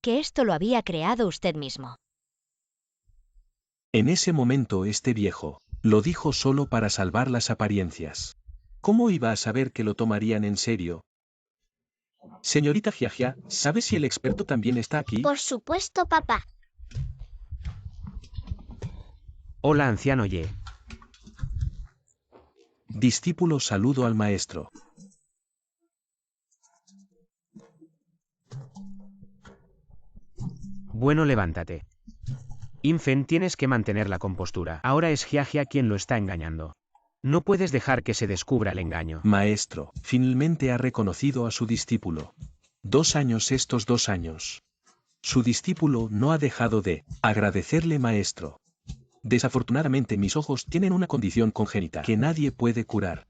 que esto lo había creado usted mismo. En ese momento este viejo lo dijo solo para salvar las apariencias. ¿Cómo iba a saber que lo tomarían en serio? Señorita Jiajia, ¿sabe si el experto también está aquí? Por supuesto, papá. Hola, anciano Ye. Discípulo, saludo al maestro. Bueno, levántate. Infen, tienes que mantener la compostura. Ahora es Jiajia quien lo está engañando. No puedes dejar que se descubra el engaño. Maestro, finalmente ha reconocido a su discípulo. 2 años estos 2 años. Su discípulo no ha dejado de agradecerle, maestro. Desafortunadamente mis ojos tienen una condición congénita que nadie puede curar.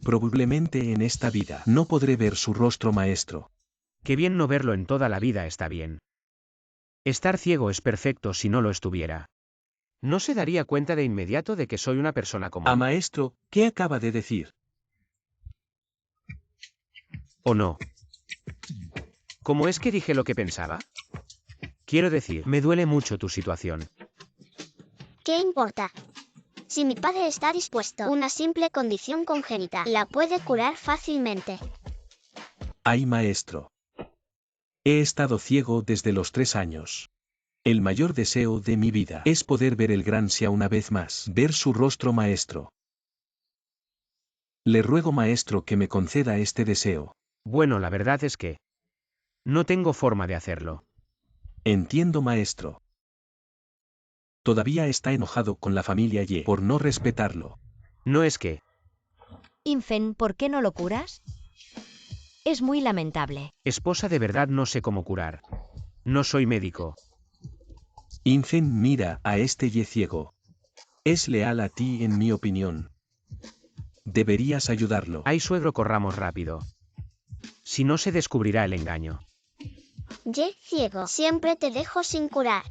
Probablemente en esta vida no podré ver su rostro, maestro. Qué bien no verlo en toda la vida está bien. Estar ciego es perfecto si no lo estuviera. No se daría cuenta de inmediato de que soy una persona común. Maestro, ¿qué acaba de decir? ¿O no? ¿Cómo es que dije lo que pensaba? Quiero decir, me duele mucho tu situación. ¿Qué importa? Si mi padre está dispuesto, una simple condición congénita la puede curar fácilmente. Ay, maestro. He estado ciego desde los 3 años. El mayor deseo de mi vida es poder ver el gran Xia una vez más, ver su rostro, maestro. Le ruego, maestro, que me conceda este deseo. Bueno, la verdad es que no tengo forma de hacerlo. Entiendo, maestro. Todavía está enojado con la familia Ye por no respetarlo. No es que... Infen, ¿por qué no lo curas? Es muy lamentable. Esposa, de verdad no sé cómo curar. No soy médico. Infen, mira a este Ye ciego. Es leal a ti, en mi opinión. Deberías ayudarlo. Ay, suegro, corramos rápido. Si no, se descubrirá el engaño. Ye ciego, siempre te dejo sin curar.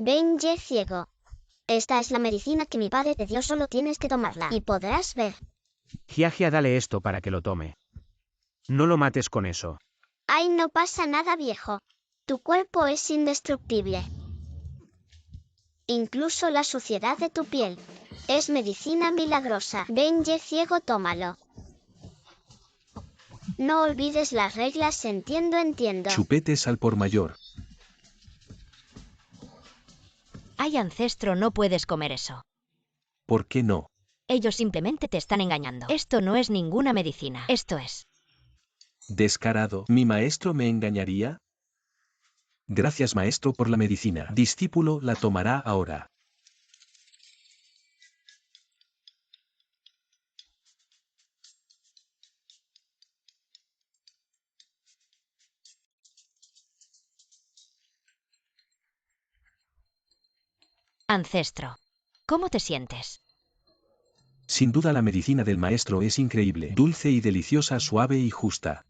Ven, Ye ciego. Esta es la medicina que mi padre te dio, solo tienes que tomarla y podrás ver. Jiajia, dale esto para que lo tome. No lo mates con eso. Ay, no pasa nada, viejo. Tu cuerpo es indestructible. Incluso la suciedad de tu piel. Es medicina milagrosa. Ven, Ye ciego, tómalo. No olvides las reglas, entiendo. Chupetes al por mayor. Ay, ancestro, no puedes comer eso. ¿Por qué no? Ellos simplemente te están engañando. Esto no es ninguna medicina. Esto es... Descarado, ¿mi maestro me engañaría? Gracias, maestro, por la medicina. Discípulo, la tomará ahora. Ancestro, ¿cómo te sientes? Sin duda la medicina del maestro es increíble, dulce y deliciosa, suave y justa.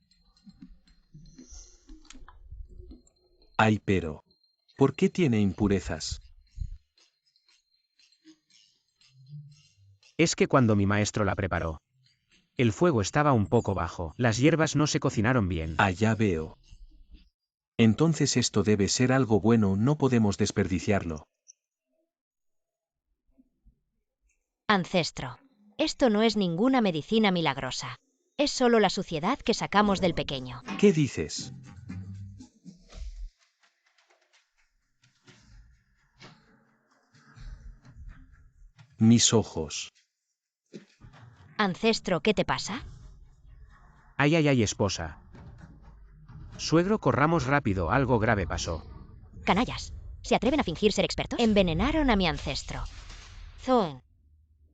Ay, pero... ¿por qué tiene impurezas? Es que cuando mi maestro la preparó, el fuego estaba un poco bajo, las hierbas no se cocinaron bien. Ah, ya veo. Entonces esto debe ser algo bueno, no podemos desperdiciarlo. Ancestro, esto no es ninguna medicina milagrosa. Es solo la suciedad que sacamos del pequeño. ¿Qué dices? Mis ojos. Ancestro, ¿qué te pasa? Ay, ay, ay, esposa. Suegro, corramos rápido, algo grave pasó. Canallas, ¿se atreven a fingir ser expertos? Envenenaron a mi ancestro. Zoon,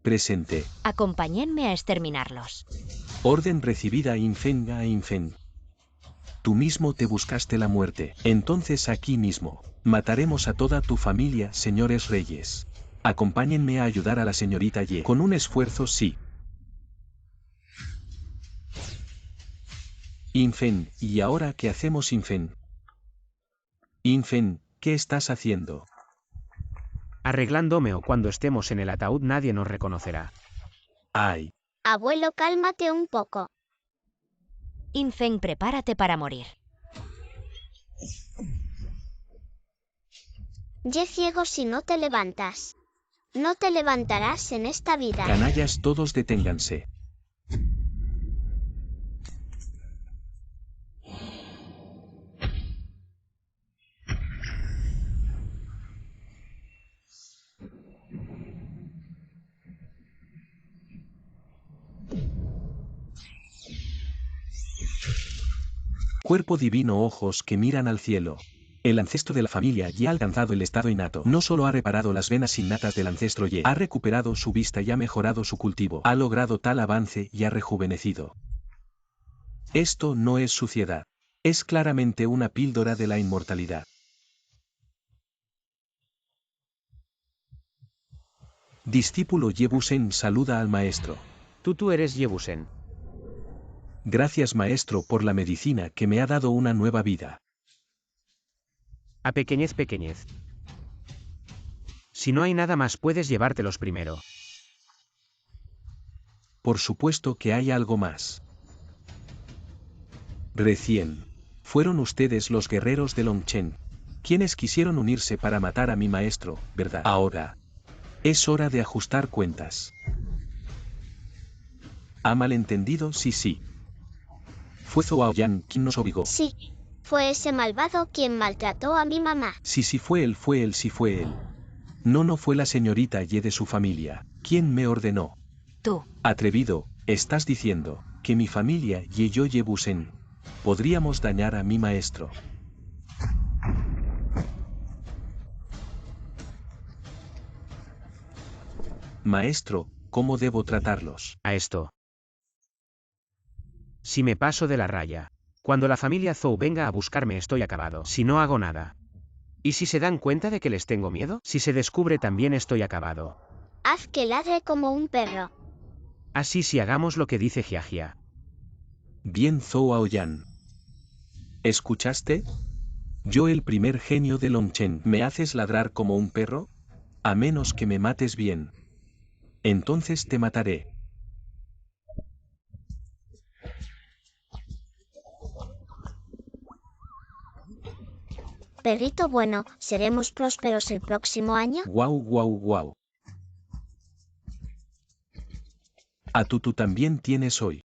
Presente. acompáñenme a exterminarlos. Orden recibida, Infen a Infen. Tú mismo te buscaste la muerte. Entonces aquí mismo, mataremos a toda tu familia, señores reyes. Acompáñenme a ayudar a la señorita Ye. Con un esfuerzo sí. Infen, ¿y ahora qué hacemos, Infen? Infen, ¿qué estás haciendo? Arreglándome, o cuando estemos en el ataúd nadie nos reconocerá. Ay. Abuelo, cálmate un poco. Infeng, prepárate para morir. Ye ciego si no te levantas. No te levantarás en esta vida. Canallas, todos deténganse. Cuerpo divino, ojos que miran al cielo. El ancestro de la familia Ye ha alcanzado el estado innato. No solo ha reparado las venas innatas del ancestro Ye, ha recuperado su vista y ha mejorado su cultivo. Ha logrado tal avance y ha rejuvenecido. Esto no es suciedad. Es claramente una píldora de la inmortalidad. Discípulo Yebusen saluda al maestro. Tú eres Yebusen. Gracias, maestro, por la medicina que me ha dado una nueva vida. A pequeñez. Si no hay nada más, puedes llevártelos primero. Por supuesto que hay algo más. Recién. Fueron ustedes los guerreros de Longchen, quienes quisieron unirse para matar a mi maestro, ¿verdad? Ahora. Es hora de ajustar cuentas. ¿Ha malentendido? Sí. Fue Zhou Aoyan quien nos obligó. Sí, fue ese malvado quien maltrató a mi mamá. Sí, fue él. No fue la señorita Ye de su familia. ¿Quién me ordenó? Tú. Atrevido, estás diciendo que mi familia y yo Yebusen podríamos dañar a mi maestro. Maestro, ¿cómo debo tratarlos? A esto. Si me paso de la raya. Cuando la familia Zhou venga a buscarme estoy acabado. Si no hago nada. ¿Y si se dan cuenta de que les tengo miedo? Si se descubre también estoy acabado. Haz que ladre como un perro. Así si hagamos lo que dice Jiajia. Bien, Zhou Aoyan. ¿Escuchaste? Yo, el primer genio de Longchen, ¿me haces ladrar como un perro? A menos que me mates bien. Entonces te mataré. Perrito bueno, ¿seremos prósperos el próximo año? Guau. A tú también tienes hoy.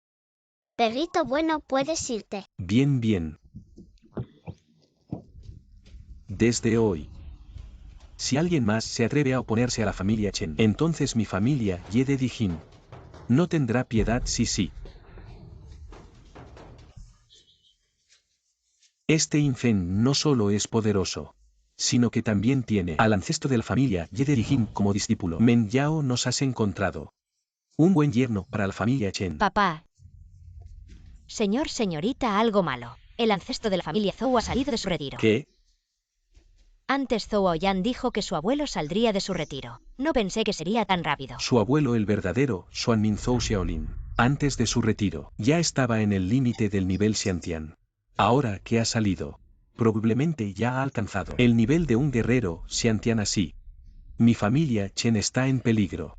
Perrito bueno, puedes irte. Bien. Desde hoy. Si alguien más se atreve a oponerse a la familia Chen, entonces mi familia Ye de Dijin no tendrá piedad. Sí. Este Infen no solo es poderoso, sino que también tiene al ancestro de la familia Ye de Dijin como discípulo. Men Yao, nos has encontrado. Un buen yerno para la familia Chen. Papá. Señorita, algo malo. El ancestro de la familia Zhou ha salido de su retiro. ¿Qué? Antes Zhou Aoyan dijo que su abuelo saldría de su retiro. No pensé que sería tan rápido. Su abuelo, el verdadero Xuanmin Zhou Xiaolin, antes de su retiro, ya estaba en el límite del nivel Xiantian. Ahora que ha salido, probablemente ya ha alcanzado el nivel de un guerrero Xiantian. Así. Mi familia Chen está en peligro.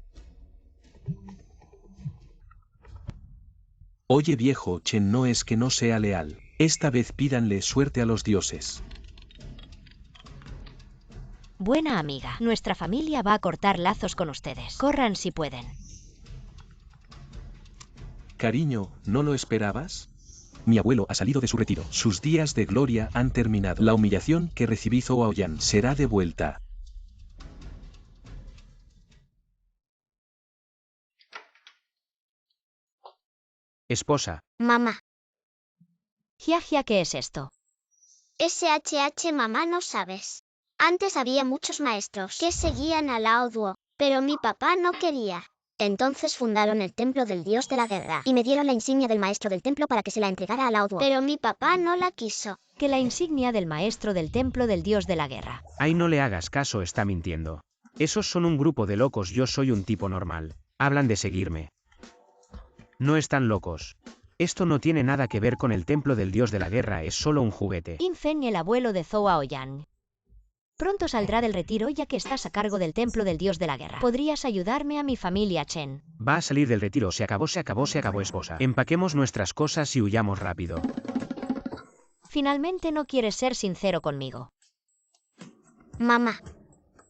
Oye, viejo Chen, no es que no sea leal. Esta vez pídanle suerte a los dioses. Buena amiga, nuestra familia va a cortar lazos con ustedes. Corran si pueden. Cariño, ¿no lo esperabas? Mi abuelo ha salido de su retiro. Sus días de gloria han terminado. La humillación que recibí Zhou Aoyan será de vuelta. Esposa. Mamá. Jiajia, ¿qué es esto? SHH mamá, no sabes. Antes había muchos maestros que seguían a Lao Duo, pero mi papá no quería. Entonces fundaron el templo del dios de la guerra y me dieron la insignia del maestro del templo para que se la entregara a Lao Duo. Pero mi papá no la quiso. Que la insignia del maestro del templo del dios de la guerra. Ay, no le hagas caso, está mintiendo. Esos son un grupo de locos, yo soy un tipo normal. Hablan de seguirme. No están locos. Esto no tiene nada que ver con el templo del dios de la guerra, es solo un juguete. Infeng, el abuelo de Zhou Aoyan. Pronto saldrá del retiro ya que estás a cargo del templo del dios de la guerra. ¿Podrías ayudarme a mi familia Chen? Va a salir del retiro, se acabó, esposa. Empaquemos nuestras cosas y huyamos rápido. Finalmente no quieres ser sincero conmigo. Mamá.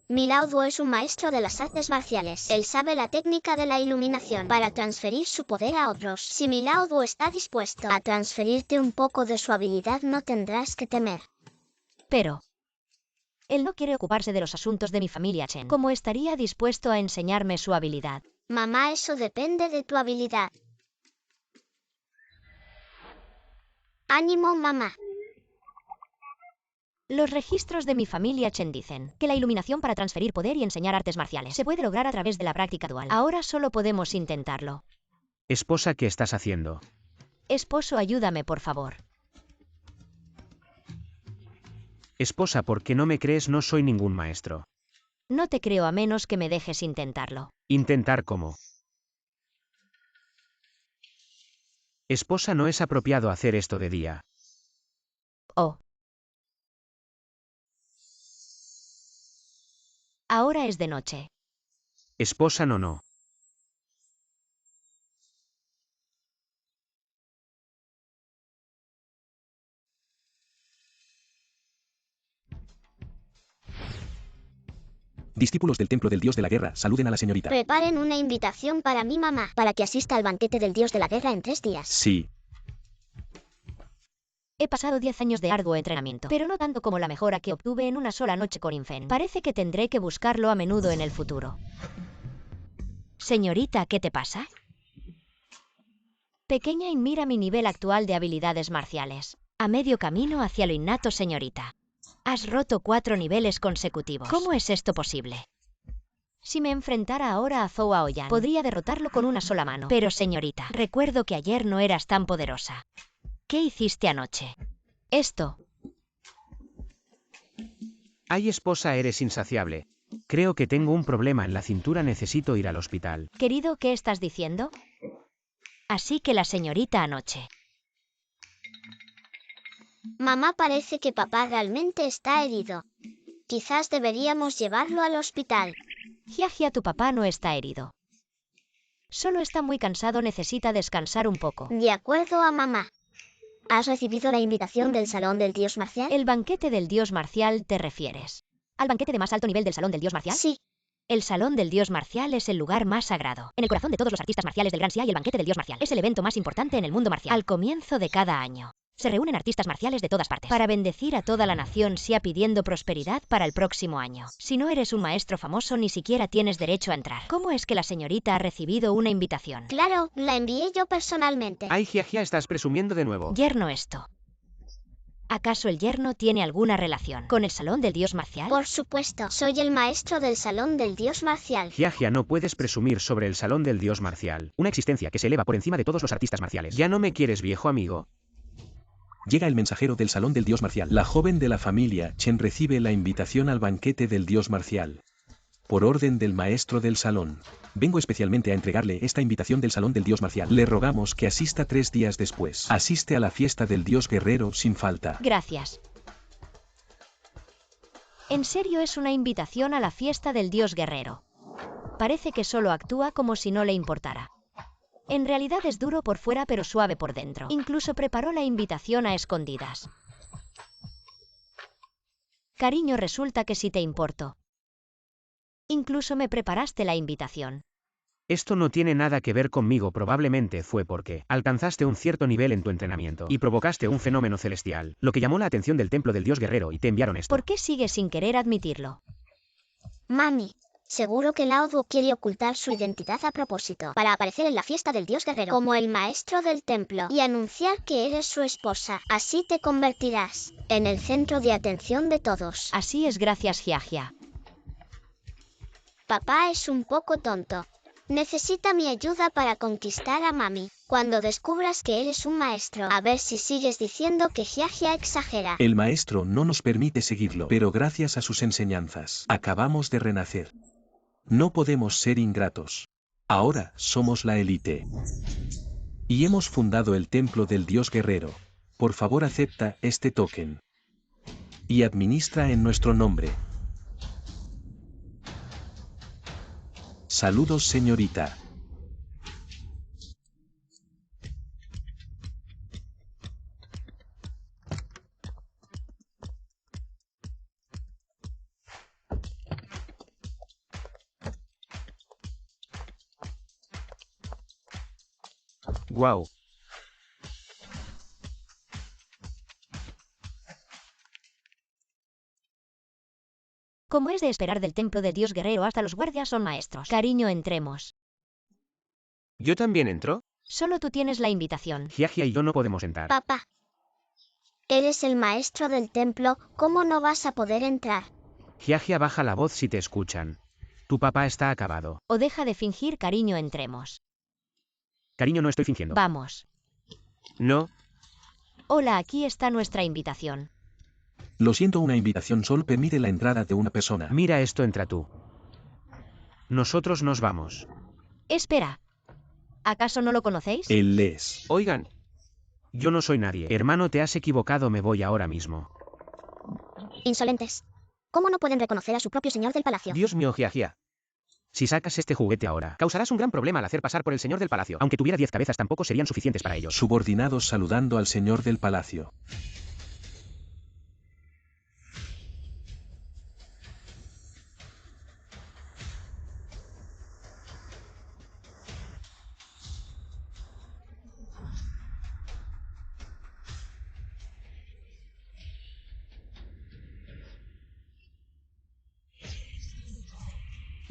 Mi Lao Duo es un maestro de las artes marciales. Él sabe la técnica de la iluminación para transferir su poder a otros. Si mi Lao Duo está dispuesto a transferirte un poco de su habilidad, no tendrás que temer. Pero él no quiere ocuparse de los asuntos de mi familia Chen. ¿Cómo estaría dispuesto a enseñarme su habilidad? Mamá, eso depende de tu habilidad. Ánimo, mamá. Los registros de mi familia Chen dicen que la iluminación para transferir poder y enseñar artes marciales se puede lograr a través de la práctica dual. Ahora solo podemos intentarlo. Esposa, ¿qué estás haciendo? Esposo, ayúdame, por favor. Esposa, ¿por qué no me crees? No soy ningún maestro. No te creo a menos que me dejes intentarlo. ¿Intentar cómo? Esposa, no es apropiado hacer esto de día. Oh. Ahora es de noche. Esposa, no. Discípulos del templo del dios de la guerra, saluden a la señorita. Preparen una invitación para mi mamá, para que asista al banquete del dios de la guerra en 3 días. Sí. He pasado 10 años de arduo entrenamiento, pero no tanto como la mejora que obtuve en una sola noche con Infeng. Parece que tendré que buscarlo a menudo en el futuro. Señorita, ¿qué te pasa? Pequeña, y mira mi nivel actual de habilidades marciales. A medio camino hacia lo innato, señorita. Has roto 4 niveles consecutivos. ¿Cómo es esto posible? Si me enfrentara ahora a Zhou Aoyan, podría derrotarlo con una sola mano. Pero señorita, recuerdo que ayer no eras tan poderosa. ¿Qué hiciste anoche? Esto. Ay, esposa, eres insaciable. Creo que tengo un problema en la cintura, necesito ir al hospital. Querido, ¿qué estás diciendo? Así que la señorita anoche. Mamá, parece que papá realmente está herido. Quizás deberíamos llevarlo al hospital. Jia, tu papá no está herido. Solo está muy cansado, necesita descansar un poco. De acuerdo a mamá. ¿Has recibido la invitación del salón del dios marcial? ¿El banquete del dios marcial te refieres? ¿Al banquete de más alto nivel del salón del dios marcial? Sí. El salón del dios marcial es el lugar más sagrado. En el corazón de todos los artistas marciales del Gran Xia, y el banquete del dios marcial es el evento más importante en el mundo marcial. Al comienzo de cada año se reúnen artistas marciales de todas partes para bendecir a toda la nación Xia, pidiendo prosperidad para el próximo año. Si no eres un maestro famoso, ni siquiera tienes derecho a entrar. ¿Cómo es que la señorita ha recibido una invitación? Claro, la envié yo personalmente. Ay, Jia, estás presumiendo de nuevo. Yerno, esto. ¿Acaso el yerno tiene alguna relación con el salón del dios marcial? Por supuesto, soy el maestro del salón del dios marcial. Jia, no puedes presumir sobre el salón del dios marcial. Una existencia que se eleva por encima de todos los artistas marciales. ¿Ya no me quieres, viejo amigo? Llega el mensajero del salón del dios marcial. La joven de la familia Chen recibe la invitación al banquete del dios marcial. Por orden del maestro del salón. Vengo especialmente a entregarle esta invitación del salón del dios marcial. Le rogamos que asista 3 días después. Asiste a la fiesta del dios guerrero sin falta. Gracias. En serio, es una invitación a la fiesta del dios guerrero. Parece que solo actúa como si no le importara. En realidad es duro por fuera pero suave por dentro. Incluso preparó la invitación a escondidas. Cariño, resulta que sí te importo. Incluso me preparaste la invitación. Esto no tiene nada que ver conmigo, probablemente fue porque alcanzaste un cierto nivel en tu entrenamiento y provocaste un fenómeno celestial, lo que llamó la atención del templo del dios guerrero y te enviaron esto. ¿Por qué sigues sin querer admitirlo? Mami, seguro que Lao Duo quiere ocultar su identidad a propósito, para aparecer en la fiesta del dios guerrero como el maestro del templo y anunciar que eres su esposa. Así te convertirás en el centro de atención de todos. Así es, gracias Jia. Papá es un poco tonto. Necesita mi ayuda para conquistar a mami. Cuando descubras que eres un maestro, a ver si sigues diciendo que Hyahia exagera. El maestro no nos permite seguirlo, pero gracias a sus enseñanzas, acabamos de renacer. No podemos ser ingratos. Ahora somos la élite. Y hemos fundado el templo del dios guerrero. Por favor acepta este token. Y administra en nuestro nombre. Saludos, señorita. Guau. Como es de esperar del templo del dios guerrero, hasta los guardias son maestros. Cariño, entremos. ¿Yo también entro? Solo tú tienes la invitación. Hyahia y yo no podemos entrar. Papá, eres el maestro del templo, ¿cómo no vas a poder entrar? Hyahia, baja la voz si te escuchan. Tu papá está acabado. O deja de fingir, cariño, entremos. Cariño, no estoy fingiendo. Vamos. No. Hola, aquí está nuestra invitación. Lo siento, una invitación solo permite la entrada de una persona. Mira esto, entra tú. Nosotros nos vamos. Espera. ¿Acaso no lo conocéis? Él es. Oigan. Yo no soy nadie. Hermano, te has equivocado, me voy ahora mismo. Insolentes. ¿Cómo no pueden reconocer a su propio señor del palacio? Dios mío, Hyahia. Si sacas este juguete ahora, causarás un gran problema al hacer pasar por el señor del palacio. Aunque tuviera 10 cabezas, tampoco serían suficientes para ellos. Subordinados saludando al señor del palacio.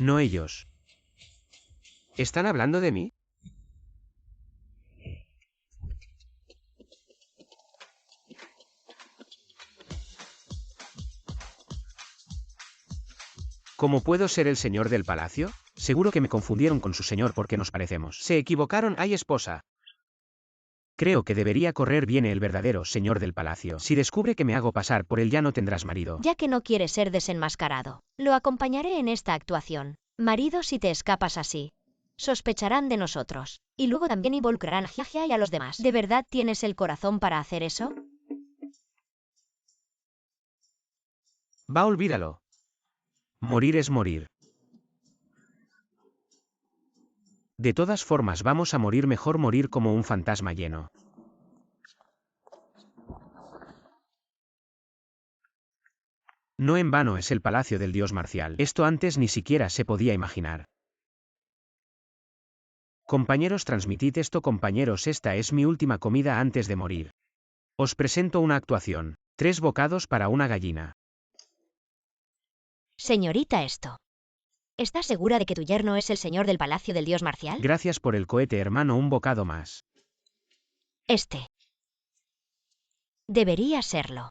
No ellos. ¿Están hablando de mí? ¿Cómo puedo ser el señor del palacio? Seguro que me confundieron con su señor porque nos parecemos. Se equivocaron, hay esposa. Creo que debería correr, viene el verdadero señor del palacio. Si descubre que me hago pasar por él, ya no tendrás marido. Ya que no quieres ser desenmascarado, lo acompañaré en esta actuación. Marido, si te escapas así, sospecharán de nosotros. Y luego también involucrarán a Hyahia y a los demás. ¿De verdad tienes el corazón para hacer eso? Va, olvídalo. Morir es morir. De todas formas, vamos a morir, mejor morir como un fantasma lleno. No en vano es el palacio del dios marcial. Esto antes ni siquiera se podía imaginar. Compañeros, transmitid esto, compañeros, esta es mi última comida antes de morir. Os presento una actuación. 3 bocados para una gallina. Señorita, esto. ¿Estás segura de que tu yerno es el señor del palacio del dios marcial? Gracias por el cohete, hermano, un bocado más. Este. Debería serlo.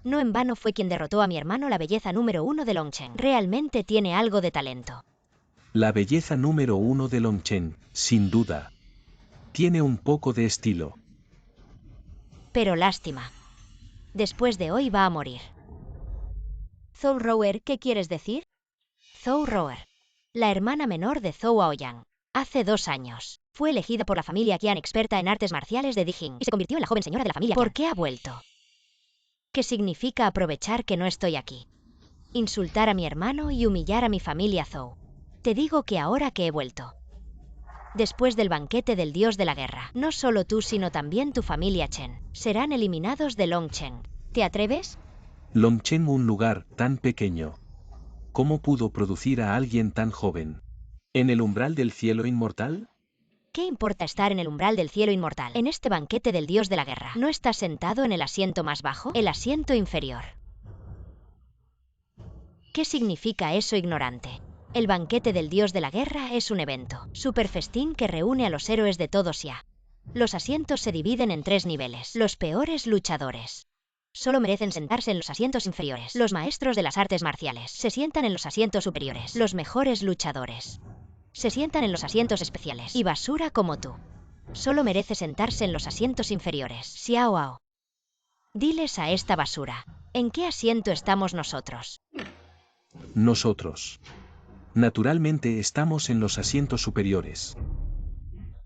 No en vano fue quien derrotó a mi hermano, la belleza número 1 de Longchen. Realmente tiene algo de talento. La belleza número 1 de Longchen, sin duda. Tiene un poco de estilo. Pero lástima. Después de hoy va a morir. Zhou Roer, ¿qué quieres decir? Zhou Roer. La hermana menor de Zhou Aoyang. Hace 2 años. Fue elegida por la familia Qian, experta en artes marciales de Dijing, y se convirtió en la joven señora de la familia Qian. ¿Por qué ha vuelto? ¿Qué significa aprovechar que no estoy aquí? Insultar a mi hermano y humillar a mi familia Zhou. Te digo que ahora que he vuelto. Después del banquete del dios de la guerra, no solo tú sino también tu familia Chen serán eliminados de Longchen. ¿Te atreves? Longchen, un lugar tan pequeño. ¿Cómo pudo producir a alguien tan joven? ¿En el umbral del cielo inmortal? ¿Qué importa estar en el umbral del cielo inmortal? En este banquete del dios de la guerra, ¿no estás sentado en el asiento más bajo? El asiento inferior. ¿Qué significa eso, ignorante? El banquete del dios de la guerra es un evento, super festín que reúne a los héroes de todo Xia. Los asientos se dividen en 3 niveles. Los peores luchadores. Solo merecen sentarse en los asientos inferiores. Los maestros de las artes marciales se sientan en los asientos superiores. Los mejores luchadores se sientan en los asientos especiales. Y basura como tú solo merece sentarse en los asientos inferiores. Xiao Ao. Diles a esta basura, ¿en qué asiento estamos nosotros? Nosotros. Naturalmente estamos en los asientos superiores.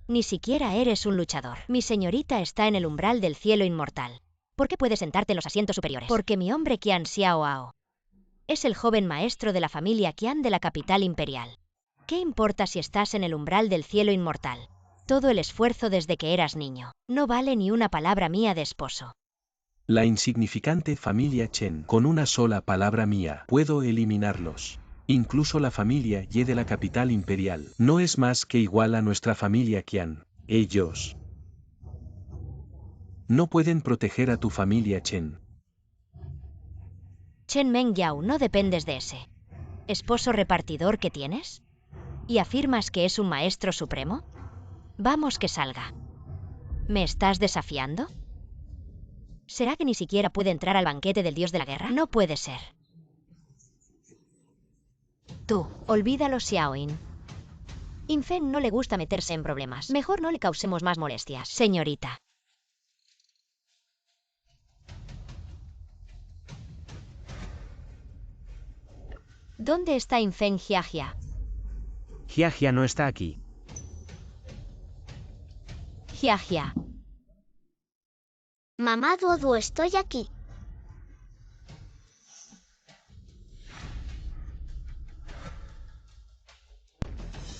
Ni siquiera eres un luchador. Mi señorita está en el umbral del cielo inmortal. ¿Por qué puedes sentarte en los asientos superiores? Porque mi hombre Qian Xiao Ao es el joven maestro de la familia Qian de la capital imperial. ¿Qué importa si estás en el umbral del cielo inmortal? Todo el esfuerzo desde que eras niño no vale ni una palabra mía de esposo. La insignificante familia Chen, con una sola palabra mía, puedo eliminarlos. Incluso la familia Ye de la capital imperial no es más que igual a nuestra familia Qian. Ellos no pueden proteger a tu familia Chen. Chen Mengyao, ¿no dependes de ese esposo repartidor que tienes? ¿Y afirmas que es un maestro supremo? Vamos que salga. ¿Me estás desafiando? ¿Será que ni siquiera puede entrar al banquete del dios de la guerra? No puede ser. Tú, olvídalo, Xiaoyin. Infeng no le gusta meterse en problemas. Mejor no le causemos más molestias, señorita. ¿Dónde está Infeng Jiajia? Jiajia no está aquí. Jiajia. Mamá Duoduo, estoy aquí.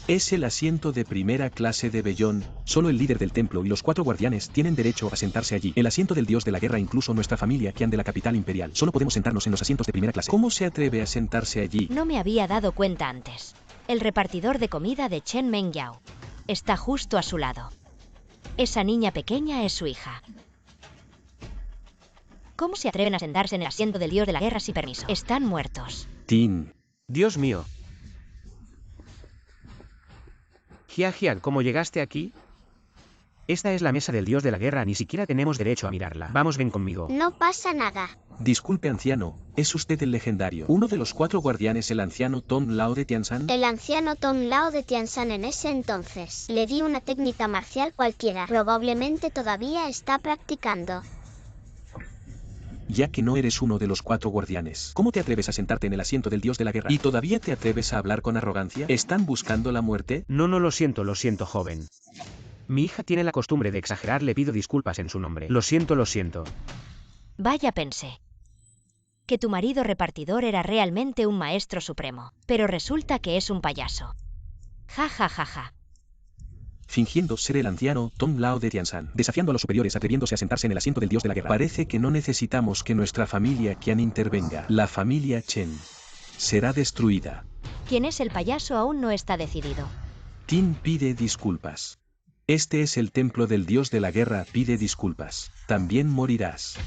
Es el asiento de primera clase de Bellón. Solo el líder del templo y los 4 guardianes tienen derecho a sentarse allí. El asiento del dios de la guerra, incluso nuestra familia Qian de la capital imperial. Solo podemos sentarnos en los asientos de primera clase. ¿Cómo se atreve a sentarse allí? No me había dado cuenta antes. El repartidor de comida de Chen Mengyao está justo a su lado. Esa niña pequeña es su hija. ¿Cómo se atreven a sentarse en el asiento del dios de la guerra sin permiso? Están muertos. Tin. Dios mío. Jiajia, ¿cómo llegaste aquí? Esta es la mesa del dios de la guerra, ni siquiera tenemos derecho a mirarla. Vamos, ven conmigo. No pasa nada. Disculpe, anciano, ¿es usted el legendario? Uno de los 4 guardianes, el anciano Tong Lao de Tianshan. El anciano Tong Lao de Tianshan en ese entonces. Le di una técnica marcial cualquiera. Probablemente todavía está practicando. Ya que no eres uno de los 4 guardianes, ¿cómo te atreves a sentarte en el asiento del dios de la guerra? ¿Y todavía te atreves a hablar con arrogancia? ¿Están buscando la muerte? No, lo siento, joven. Mi hija tiene la costumbre de exagerar, le pido disculpas en su nombre. Lo siento. Vaya, pensé que tu marido repartidor era realmente un maestro supremo, pero resulta que es un payaso. Ja, ja, ja, ja. Fingiendo ser el anciano Tong Lao de Tianshan, desafiando a los superiores, atreviéndose a sentarse en el asiento del dios de la guerra. Parece que no necesitamos que nuestra familia Qian intervenga. La familia Chen será destruida. ¿Quién es el payaso? Aún no está decidido. Tin pide disculpas. Este es el templo del dios de la guerra, pide disculpas. También morirás.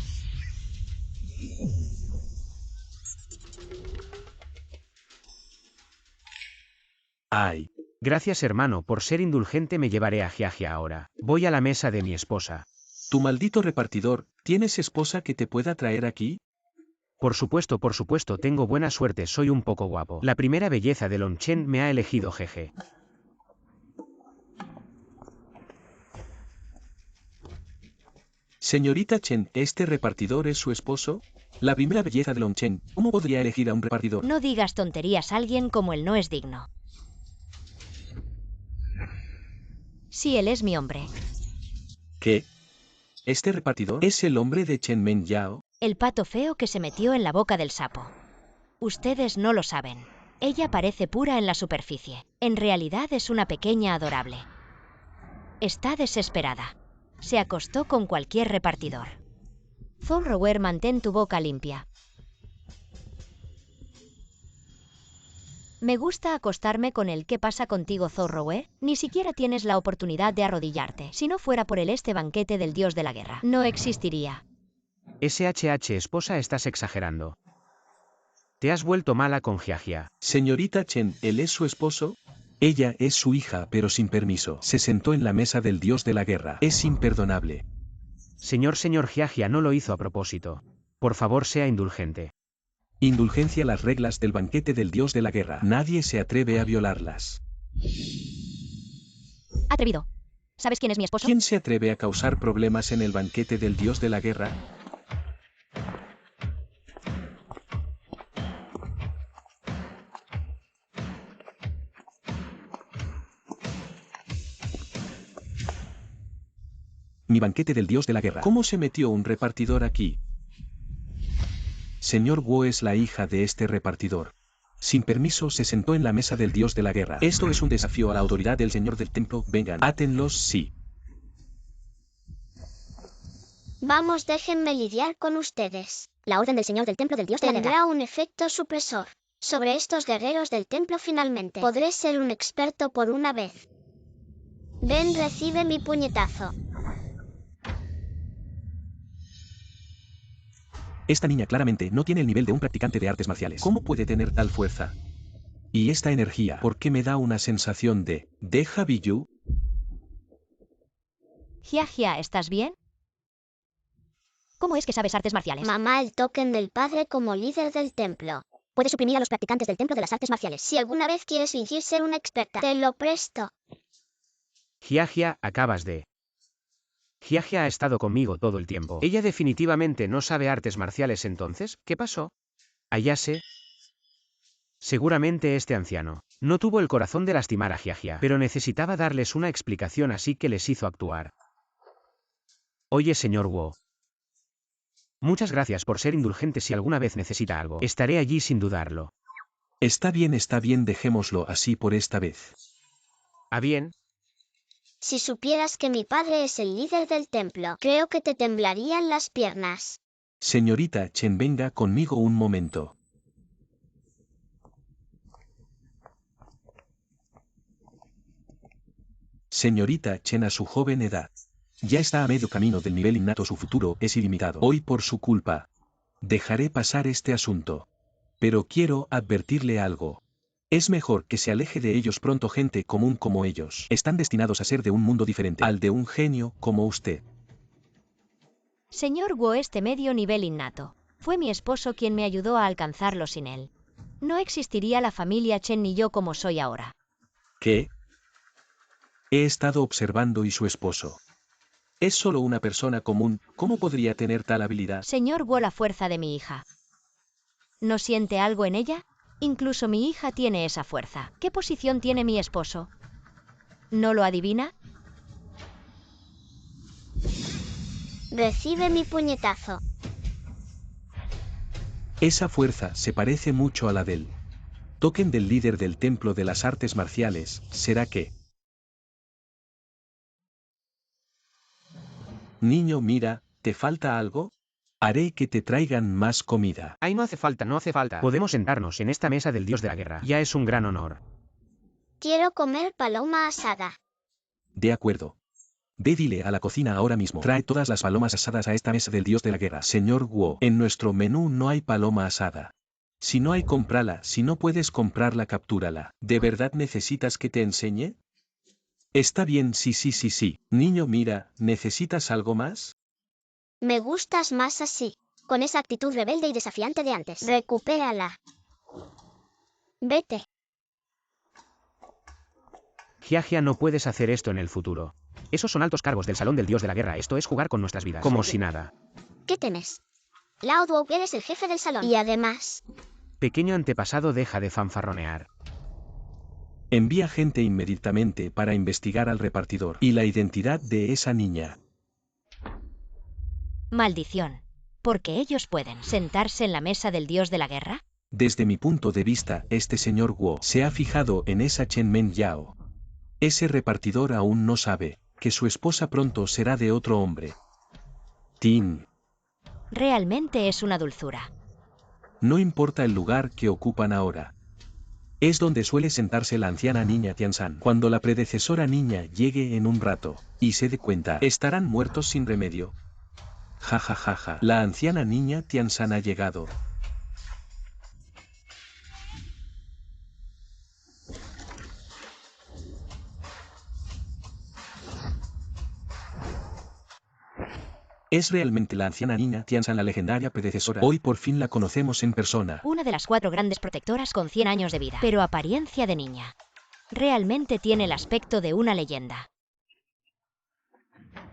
Ay. Gracias, hermano, por ser indulgente. Me llevaré a Jiajia ahora. Voy a la mesa de mi esposa. Tu maldito repartidor, ¿tienes esposa que te pueda traer aquí? Por supuesto, tengo buena suerte, soy un poco guapo. La primera belleza de Longchen me ha elegido, jeje. Señorita Chen, ¿este repartidor es su esposo? La primera belleza de Longchen, ¿cómo podría elegir a un repartidor? No digas tonterías, alguien como él no es digno. Sí, él es mi hombre. ¿Qué? ¿Este repartidor es el hombre de Chen Mengyao? El pato feo que se metió en la boca del sapo. Ustedes no lo saben. Ella parece pura en la superficie. En realidad es una pequeña adorable. Está desesperada. Se acostó con cualquier repartidor. Thorrower, mantén tu boca limpia. Me gusta acostarme con él. ¿Qué pasa contigo, Thorrower? Ni siquiera tienes la oportunidad de arrodillarte. Si no fuera por este banquete del dios de la guerra, no existiría. SHH, esposa, estás exagerando. Te has vuelto mala con Jiajia. Señorita Chen, ¿él es su esposo? Ella es su hija, pero sin permiso. Se sentó en la mesa del dios de la guerra. Es imperdonable. Señor Jiajia no lo hizo a propósito. Por favor, sea indulgente. Indulgencia las reglas del banquete del dios de la guerra. Nadie se atreve a violarlas. Atrevido. ¿Sabes quién es mi esposo? ¿Quién se atreve a causar problemas en el banquete del dios de la guerra? Mi banquete del dios de la guerra. ¿Cómo se metió un repartidor aquí? Señor Wu es la hija de este repartidor. Sin permiso se sentó en la mesa del dios de la guerra. Esto es un desafío a la autoridad del señor del templo. Vengan, átenlos, sí. Vamos, déjenme lidiar con ustedes. La orden del señor del templo del dios de la guerra tendrá un efecto supresor sobre estos guerreros del templo finalmente. Podré ser un experto por una vez. Ven, recibe mi puñetazo. Esta niña claramente no tiene el nivel de un practicante de artes marciales. ¿Cómo puede tener tal fuerza? Y esta energía, ¿por qué me da una sensación de déjà vu? Jia, ¿estás bien? ¿Cómo es que sabes artes marciales? Mamá, el token del padre como líder del templo. Puedes suprimir a los practicantes del templo de las artes marciales. Si alguna vez quieres fingir ser una experta, te lo presto. Jia, acabas de... Jia ha estado conmigo todo el tiempo. Ella definitivamente no sabe artes marciales entonces, ¿qué pasó? Ayase. Seguramente este anciano no tuvo el corazón de lastimar a Jia, pero necesitaba darles una explicación así que les hizo actuar. Oye, señor Wu. Muchas gracias por ser indulgente. Si alguna vez necesita algo, estaré allí sin dudarlo. Está bien, dejémoslo así por esta vez. ¿Ah, bien? Si supieras que mi padre es el líder del templo, creo que te temblarían las piernas. Señorita Chen, venga conmigo un momento. Señorita Chen, a su joven edad. Ya está a medio camino del nivel innato, su futuro es ilimitado. Hoy por su culpa. Dejaré pasar este asunto. Pero quiero advertirle algo. Es mejor que se aleje de ellos pronto. Gente común como ellos están destinados a ser de un mundo diferente al de un genio como usted. Señor Wu, este medio nivel innato. Fue mi esposo quien me ayudó a alcanzarlo. Sin él no existiría la familia Chen ni yo como soy ahora. ¿Qué? He estado observando y su esposo. Es solo una persona común, ¿cómo podría tener tal habilidad? Señor Wu, la fuerza de mi hija. ¿No siente algo en ella? Incluso mi hija tiene esa fuerza. ¿Qué posición tiene mi esposo? ¿No lo adivina? Recibe mi puñetazo. Esa fuerza se parece mucho a la del token del líder del templo de las artes marciales. ¿Será que? Niño, mira, ¿te falta algo? Haré que te traigan más comida. Ay, no hace falta, no hace falta. Podemos sentarnos en esta mesa del dios de la guerra. Ya es un gran honor. Quiero comer paloma asada. De acuerdo. Ve, dile a la cocina ahora mismo. Trae todas las palomas asadas a esta mesa del dios de la guerra. Señor Wu, en nuestro menú no hay paloma asada. Si no hay, cómprala. Si no puedes comprarla, captúrala. ¿De verdad necesitas que te enseñe? Está bien, sí. Niño, mira, ¿necesitas algo más? Me gustas más así, con esa actitud rebelde y desafiante de antes. Recupérala. Vete. Jia, no puedes hacer esto en el futuro. Esos son altos cargos del salón del dios de la guerra. Esto es jugar con nuestras vidas. Como si nada. ¿Qué temes? Lao Duo, eres el jefe del salón. Y además... Pequeño antepasado, deja de fanfarronear. Envía gente inmediatamente para investigar al repartidor y la identidad de esa niña. Maldición. ¿Por qué ellos pueden sentarse en la mesa del dios de la guerra? Desde mi punto de vista, este señor Wu se ha fijado en esa Chen Men Yao. Ese repartidor aún no sabe que su esposa pronto será de otro hombre. Tin. Realmente es una dulzura. No importa el lugar que ocupan ahora. Es donde suele sentarse la anciana niña Tiansan. Cuando la predecesora niña llegue en un rato y se dé cuenta, estarán muertos sin remedio. Ja. La anciana niña Tiansan ha llegado. Es realmente la anciana niña Tianzan, la legendaria predecesora. Hoy por fin la conocemos en persona. Una de las 4 grandes protectoras con 100 años de vida, pero apariencia de niña. Realmente tiene el aspecto de una leyenda.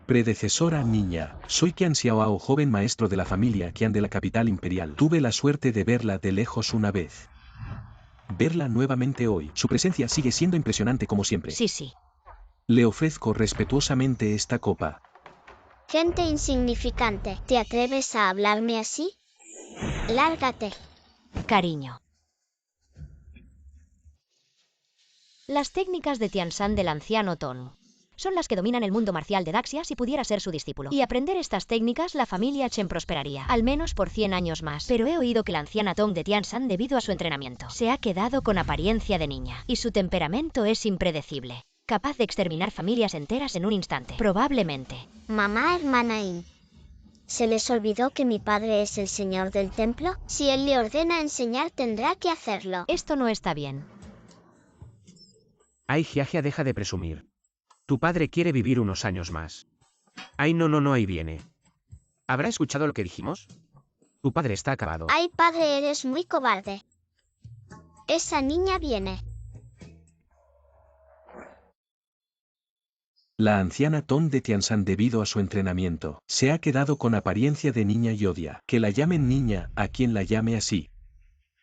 Predecesora niña, soy Qian Xiaoao, joven maestro de la familia Qian de la capital imperial. Tuve la suerte de verla de lejos una vez. Verla nuevamente hoy, su presencia sigue siendo impresionante como siempre. Sí. Le ofrezco respetuosamente esta copa. Gente insignificante, ¿te atreves a hablarme así? Lárgate. Cariño. Las técnicas de Tianzan del anciano Tong son las que dominan el mundo marcial de Daxia si pudiera ser su discípulo. Y aprender estas técnicas la familia Chen prosperaría, al menos por 100 años más. Pero he oído que la anciana Tong de Tianzan, debido a su entrenamiento, se ha quedado con apariencia de niña. Y su temperamento es impredecible, capaz de exterminar familias enteras en un instante. Probablemente. Mamá, hermana Yin. ¿Se les olvidó que mi padre es el señor del templo? Si él le ordena enseñar, tendrá que hacerlo. Esto no está bien. Ay, Jiajia, deja de presumir. Tu padre quiere vivir unos años más. Ay, no, ahí viene. ¿Habrá escuchado lo que dijimos? Tu padre está acabado. Ay, padre, eres muy cobarde. Esa niña viene. La anciana Tong de Tianzan, debido a su entrenamiento, se ha quedado con apariencia de niña y odia que la llamen niña a quien la llame así.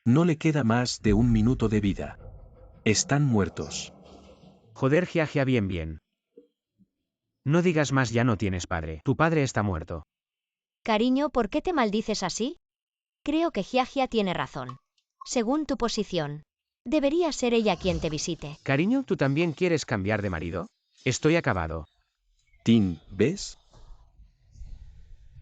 No le queda más de 1 minuto de vida. Están muertos. Joder, Jiajia, bien. No digas más, ya no tienes padre. Tu padre está muerto. Cariño, ¿por qué te maldices así? Creo que Jiajia tiene razón. Según tu posición, debería ser ella quien te visite. Cariño, ¿tú también quieres cambiar de marido? Estoy acabado. Tin, ¿ves?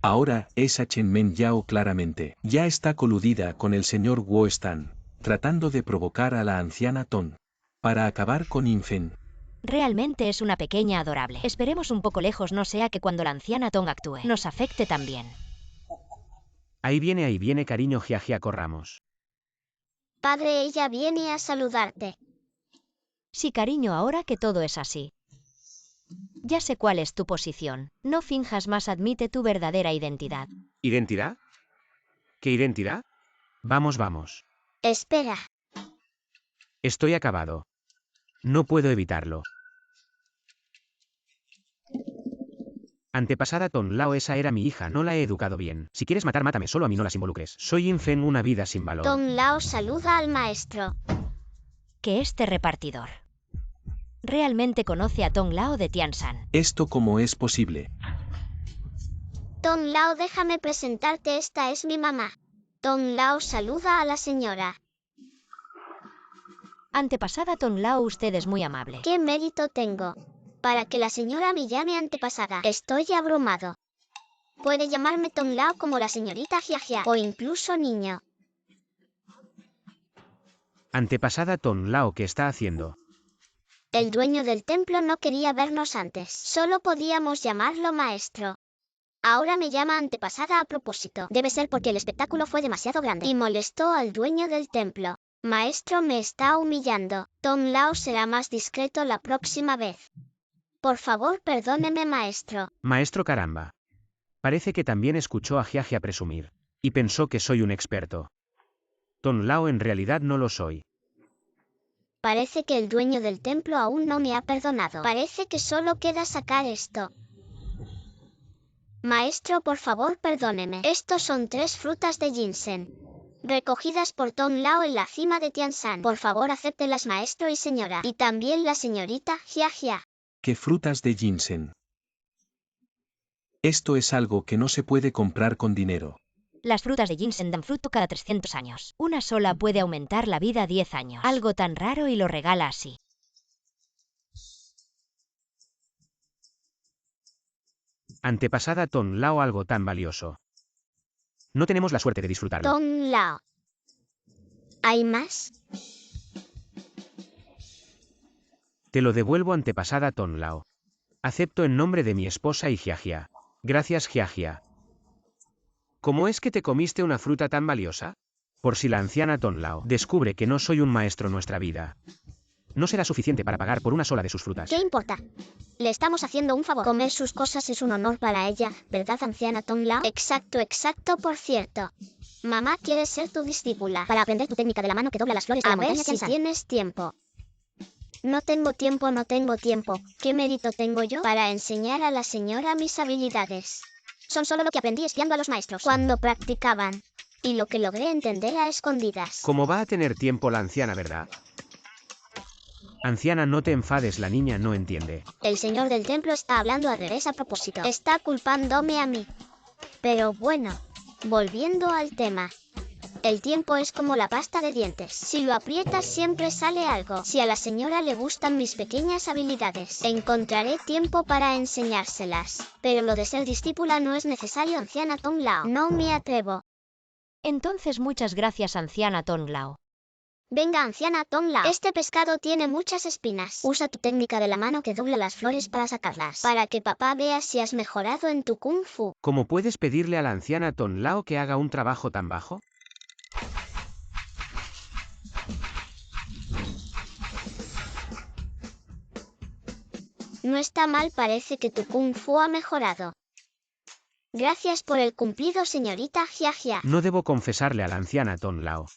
Ahora, esa Chen Men Yao claramente ya está coludida con el señor Guo Stan, tratando de provocar a la anciana Tong para acabar con Infen. Realmente es una pequeña adorable. Esperemos un poco lejos, no sea que cuando la anciana Tong actúe, nos afecte también. Ahí viene, cariño, Jiajia, corramos. Padre, ella viene a saludarte. Sí, cariño, ahora que todo es así. Ya sé cuál es tu posición. No finjas más, admite tu verdadera identidad. ¿Identidad? ¿Qué identidad? Vamos. Espera. Estoy acabado. No puedo evitarlo. Antepasada Tong Lao, esa era mi hija, no la he educado bien. Si quieres matar, mátame, solo a mí no las involucres. Soy Infen, una vida sin valor. Tong Lao saluda al maestro. Que este repartidor realmente conoce a Tong Lao de Tianzan. ¿Esto cómo es posible? Tong Lao, déjame presentarte, esta es mi mamá. Tong Lao saluda a la señora. Antepasada Tong Lao, usted es muy amable. ¿Qué mérito tengo para que la señora me llame antepasada? Estoy abrumado. Puede llamarme Tong Lao como la señorita Jiajia o incluso niño. Antepasada Tong Lao, ¿qué está haciendo? El dueño del templo no quería vernos antes. Solo podíamos llamarlo maestro. Ahora me llama antepasada a propósito. Debe ser porque el espectáculo fue demasiado grande y molestó al dueño del templo. Maestro, me está humillando. Tong Lao será más discreto la próxima vez. Por favor, perdóneme, maestro. Maestro, caramba. Parece que también escuchó a Jiajia presumir. Y pensó que soy un experto. Tong Lao, en realidad no lo soy. Parece que el dueño del templo aún no me ha perdonado. Parece que solo queda sacar esto. Maestro, por favor, perdóneme. Estos son 3 frutas de ginseng, recogidas por Tong Lao en la cima de Tianzan. Por favor, acéptelas, maestro y señora. Y también la señorita Jiajia. ¿Qué frutas de ginseng? Esto es algo que no se puede comprar con dinero. Las frutas de ginseng dan fruto cada 300 años. Una sola puede aumentar la vida 10 años. Algo tan raro y lo regala así. Antepasada Tong Lao, algo tan valioso. No tenemos la suerte de disfrutarlo. Tong Lao. ¿Hay más? Te lo devuelvo, antepasada Tong Lao. Acepto en nombre de mi esposa y Jiajia. Gracias, Jiajia. ¿Cómo es que te comiste una fruta tan valiosa? Por si la anciana Tong Lao descubre que no soy un maestro en nuestra vida. No será suficiente para pagar por una sola de sus frutas. ¿Qué importa? Le estamos haciendo un favor. Comer sus cosas es un honor para ella, ¿verdad, anciana Tonglao? Exacto, por cierto. Mamá quiere ser tu discípula para aprender tu técnica de la mano que dobla las flores de la montaña. A ver si tienes tiempo. No tengo tiempo. ¿Qué mérito tengo yo para enseñar a la señora mis habilidades? Son solo lo que aprendí espiando a los maestros cuando practicaban. Y lo que logré entender a escondidas. ¿Cómo va a tener tiempo la anciana, verdad? Anciana, no te enfades, la niña no entiende. El señor del templo está hablando al revés a propósito. Está culpándome a mí. Pero bueno, volviendo al tema. El tiempo es como la pasta de dientes. Si lo aprietas siempre sale algo. Si a la señora le gustan mis pequeñas habilidades, encontraré tiempo para enseñárselas. Pero lo de ser discípula no es necesario, anciana Tonglao. No me atrevo. Entonces muchas gracias, anciana Tonglao. Venga, anciana Tonglao. Este pescado tiene muchas espinas. Usa tu técnica de la mano que dobla las flores para sacarlas. Para que papá vea si has mejorado en tu kung fu. ¿Cómo puedes pedirle a la anciana Tonglao que haga un trabajo tan bajo? No está mal, parece que tu kung fu ha mejorado. Gracias por el cumplido, señorita Jiajia. No debo confesarle a la anciana Tonglao.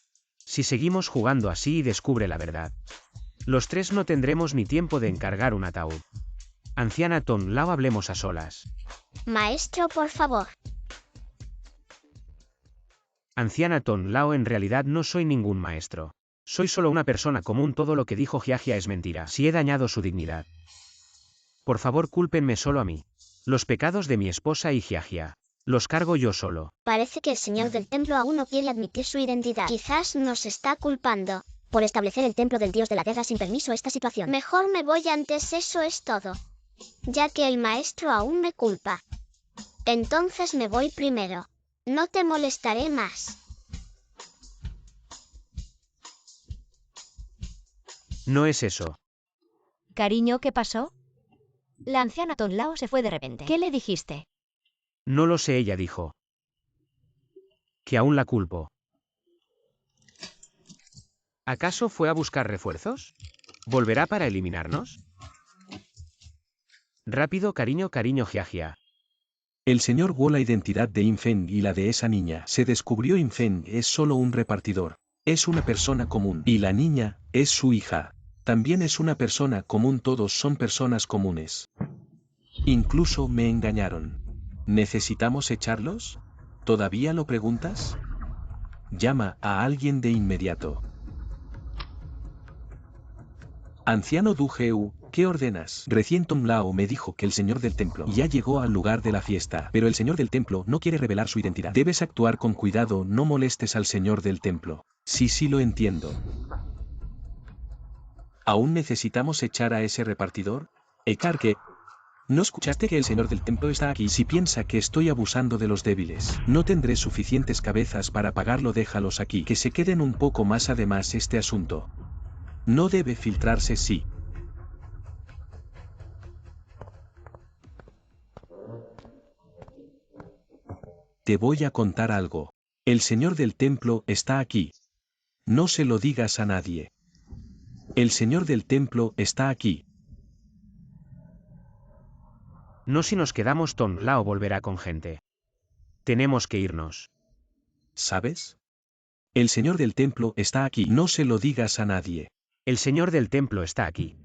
Si seguimos jugando así y descubre la verdad, los tres no tendremos ni tiempo de encargar un ataúd. Anciana Tonglao, hablemos a solas. Maestro, por favor. Anciana Tonglao, en realidad no soy ningún maestro. Soy solo una persona común. Todo lo que dijo Jiajia es mentira. Si he dañado su dignidad, por favor, cúlpenme solo a mí. Los pecados de mi esposa y Jiajia los cargo yo solo. Parece que el señor del templo aún no quiere admitir su identidad. Quizás nos está culpando por establecer el templo del dios de la guerra sin permiso. Esta situación. Mejor me voy antes, eso es todo. Ya que el maestro aún me culpa. Entonces me voy primero. No te molestaré más. No es eso. Cariño, ¿qué pasó? La anciana Tonglao se fue de repente. ¿Qué le dijiste? No lo sé, ella dijo que aún la culpo. ¿Acaso fue a buscar refuerzos? ¿Volverá para eliminarnos? Rápido, cariño, Jiajia. El señor Wu, la identidad de Infeng y la de esa niña. Se descubrió Infeng es solo un repartidor. Es una persona común. Y la niña es su hija. También es una persona común. Todos son personas comunes. Incluso me engañaron. ¿Necesitamos echarlos? ¿Todavía lo preguntas? Llama a alguien de inmediato. Anciano Du Heu, ¿qué ordenas? Recién Tonglao me dijo que el señor del templo ya llegó al lugar de la fiesta, pero el señor del templo no quiere revelar su identidad. Debes actuar con cuidado, no molestes al señor del templo. Sí, lo entiendo. ¿Aún necesitamos echar a ese repartidor? ¿Ecar qué? ¿No escuchaste que el señor del templo está aquí? Si piensa que estoy abusando de los débiles, no tendré suficientes cabezas para pagarlo. Déjalos aquí, que se queden un poco más. Además, este asunto no debe filtrarse. Sí. Te voy a contar algo. El señor del templo está aquí. No se lo digas a nadie. El señor del templo está aquí. No, si nos quedamos, Tonglao volverá con gente. Tenemos que irnos. ¿Sabes? El señor del templo está aquí. No se lo digas a nadie. El señor del templo está aquí.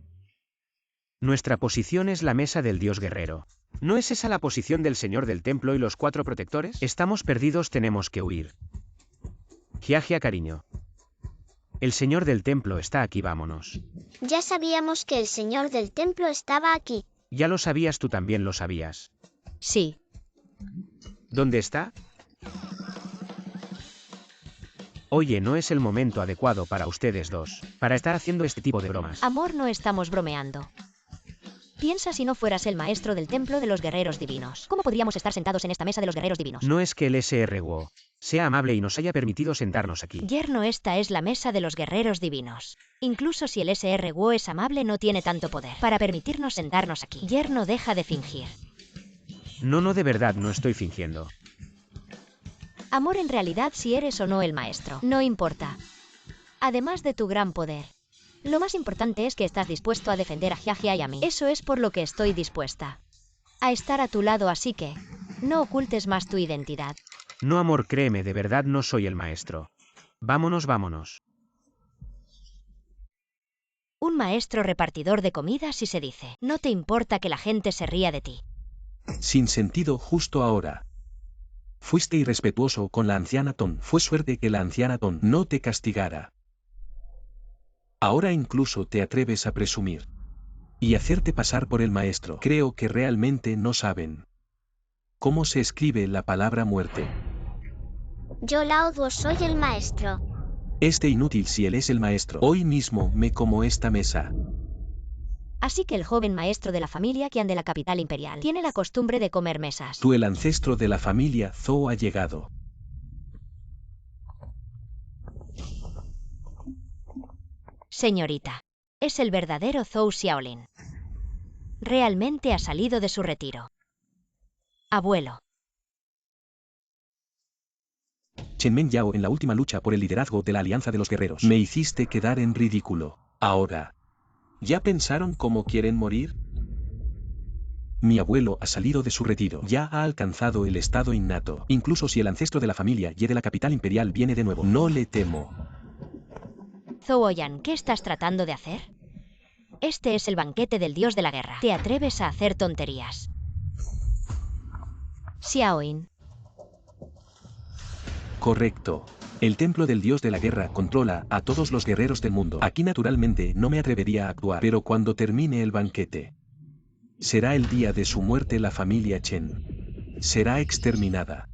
Nuestra posición es la mesa del dios guerrero. ¿No es esa la posición del señor del templo y los 4 protectores? Estamos perdidos, tenemos que huir. Jiajia, cariño. El señor del templo está aquí, vámonos. Ya sabíamos que el señor del templo estaba aquí. Ya lo sabías, tú también lo sabías. Sí. ¿Dónde está? Oye, no es el momento adecuado para ustedes dos, para estar haciendo este tipo de bromas. Amor, no estamos bromeando. Piensa si no fueras el maestro del templo de los guerreros divinos. ¿Cómo podríamos estar sentados en esta mesa de los guerreros divinos? No es que el SR Wu sea amable y nos haya permitido sentarnos aquí. Yerno, esta es la mesa de los guerreros divinos. Incluso si el SR Wu es amable, no tiene tanto poder para permitirnos sentarnos aquí. Yerno, deja de fingir. No, de verdad no estoy fingiendo. Amor, en realidad si eres o no el maestro, no importa. Además de tu gran poder, Lo más importante es que estás dispuesto a defender a Jiajia y a mí. Eso es por lo que estoy dispuesta a estar a tu lado, así que no ocultes más tu identidad. No, amor, créeme, de verdad no soy el maestro. Vámonos, vámonos. Un maestro repartidor de comida, si se dice. No te importa que la gente se ría de ti. Sin sentido justo ahora. Fuiste irrespetuoso con la anciana Ton. Fue suerte que la anciana Ton no te castigara. Ahora incluso te atreves a presumir y hacerte pasar por el maestro. Creo que realmente no saben cómo se escribe la palabra muerte. Yo Lao Duo soy el maestro. Este inútil si él es el maestro. Hoy mismo me como esta mesa. Así que el joven maestro de la familia Qian de la capital imperial tiene la costumbre de comer mesas. Tú, el ancestro de la familia Zhou, ha llegado. Señorita, es el verdadero Zhou Xiaolin. Realmente ha salido de su retiro. Abuelo. Chen Men Yao, en la última lucha por el liderazgo de la Alianza de los Guerreros, me hiciste quedar en ridículo. Ahora, ¿ya pensaron cómo quieren morir? Mi abuelo ha salido de su retiro. Ya ha alcanzado el estado innato. Incluso si el ancestro de la familia Ye de la capital imperial viene de nuevo, no le temo. Zhou Oyan, ¿qué estás tratando de hacer? Este es el banquete del dios de la guerra. ¿Te atreves a hacer tonterías? Xiaoyin. Correcto. El templo del dios de la guerra controla a todos los guerreros del mundo. Aquí naturalmente no me atrevería a actuar, pero cuando termine el banquete, será el día de su muerte. La familia Chen será exterminada.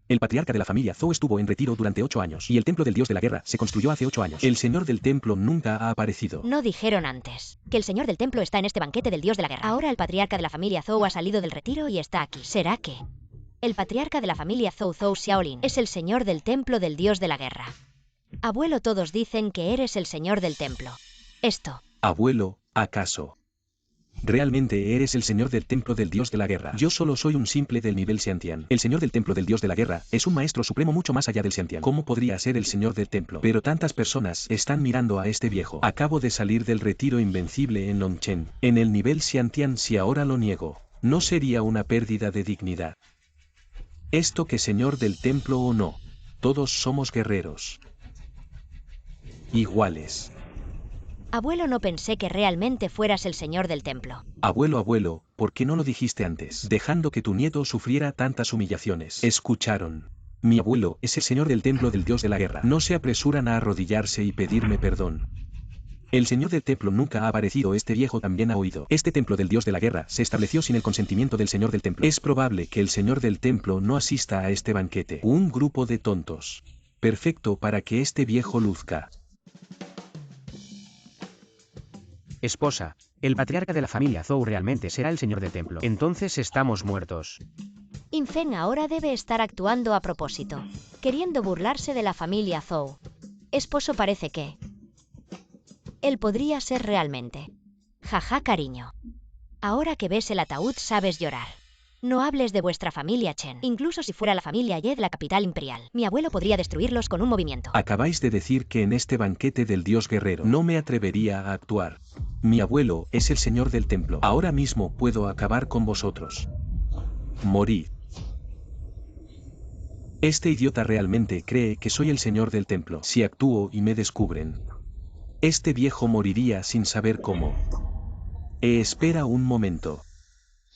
El patriarca de la familia Zhou estuvo en retiro durante 8 años, y el templo del dios de la guerra se construyó hace 8 años. El señor del templo nunca ha aparecido. No dijeron antes que el señor del templo está en este banquete del dios de la guerra. Ahora el patriarca de la familia Zhou ha salido del retiro y está aquí. ¿Será que el patriarca de la familia Zhou, Zhou Xiaolin, es el señor del templo del dios de la guerra? Abuelo, todos dicen que eres el señor del templo. Esto. Abuelo, ¿acaso realmente eres el señor del templo del dios de la guerra? Yo solo soy un simple del nivel Xiantian. El señor del templo del dios de la guerra es un maestro supremo mucho más allá del Xiantian. ¿Cómo podría ser el señor del templo? Pero tantas personas están mirando a este viejo. Acabo de salir del retiro invencible en Longchen. En el nivel Xiantian, si ahora lo niego, no sería una pérdida de dignidad. Esto que señor del templo o no, todos somos guerreros iguales. Abuelo, no pensé que realmente fueras el señor del templo. Abuelo, ¿por qué no lo dijiste antes? Dejando que tu nieto sufriera tantas humillaciones. Escucharon. Mi abuelo es el señor del templo del dios de la guerra. No se apresuran a arrodillarse y pedirme perdón. El señor del templo nunca ha aparecido. Este viejo también ha oído. Este templo del dios de la guerra se estableció sin el consentimiento del señor del templo. Es probable que el señor del templo no asista a este banquete. Un grupo de tontos. Perfecto para que este viejo luzca. Esposa, el patriarca de la familia Zhou realmente será el señor del templo. Entonces estamos muertos. Infeng ahora debe estar actuando a propósito, queriendo burlarse de la familia Zhou. Esposo, parece que él podría ser realmente. Jaja, cariño. Ahora que ves el ataúd sabes llorar. No hables de vuestra familia Chen. Incluso si fuera la familia Ye de la capital imperial, mi abuelo podría destruirlos con un movimiento. Acabáis de decir que en este banquete del dios guerrero no me atrevería a actuar. Mi abuelo es el señor del templo. Ahora mismo puedo acabar con vosotros. Morid. Este idiota realmente cree que soy el señor del templo. Si actúo y me descubren, este viejo moriría sin saber cómo. Espera un momento.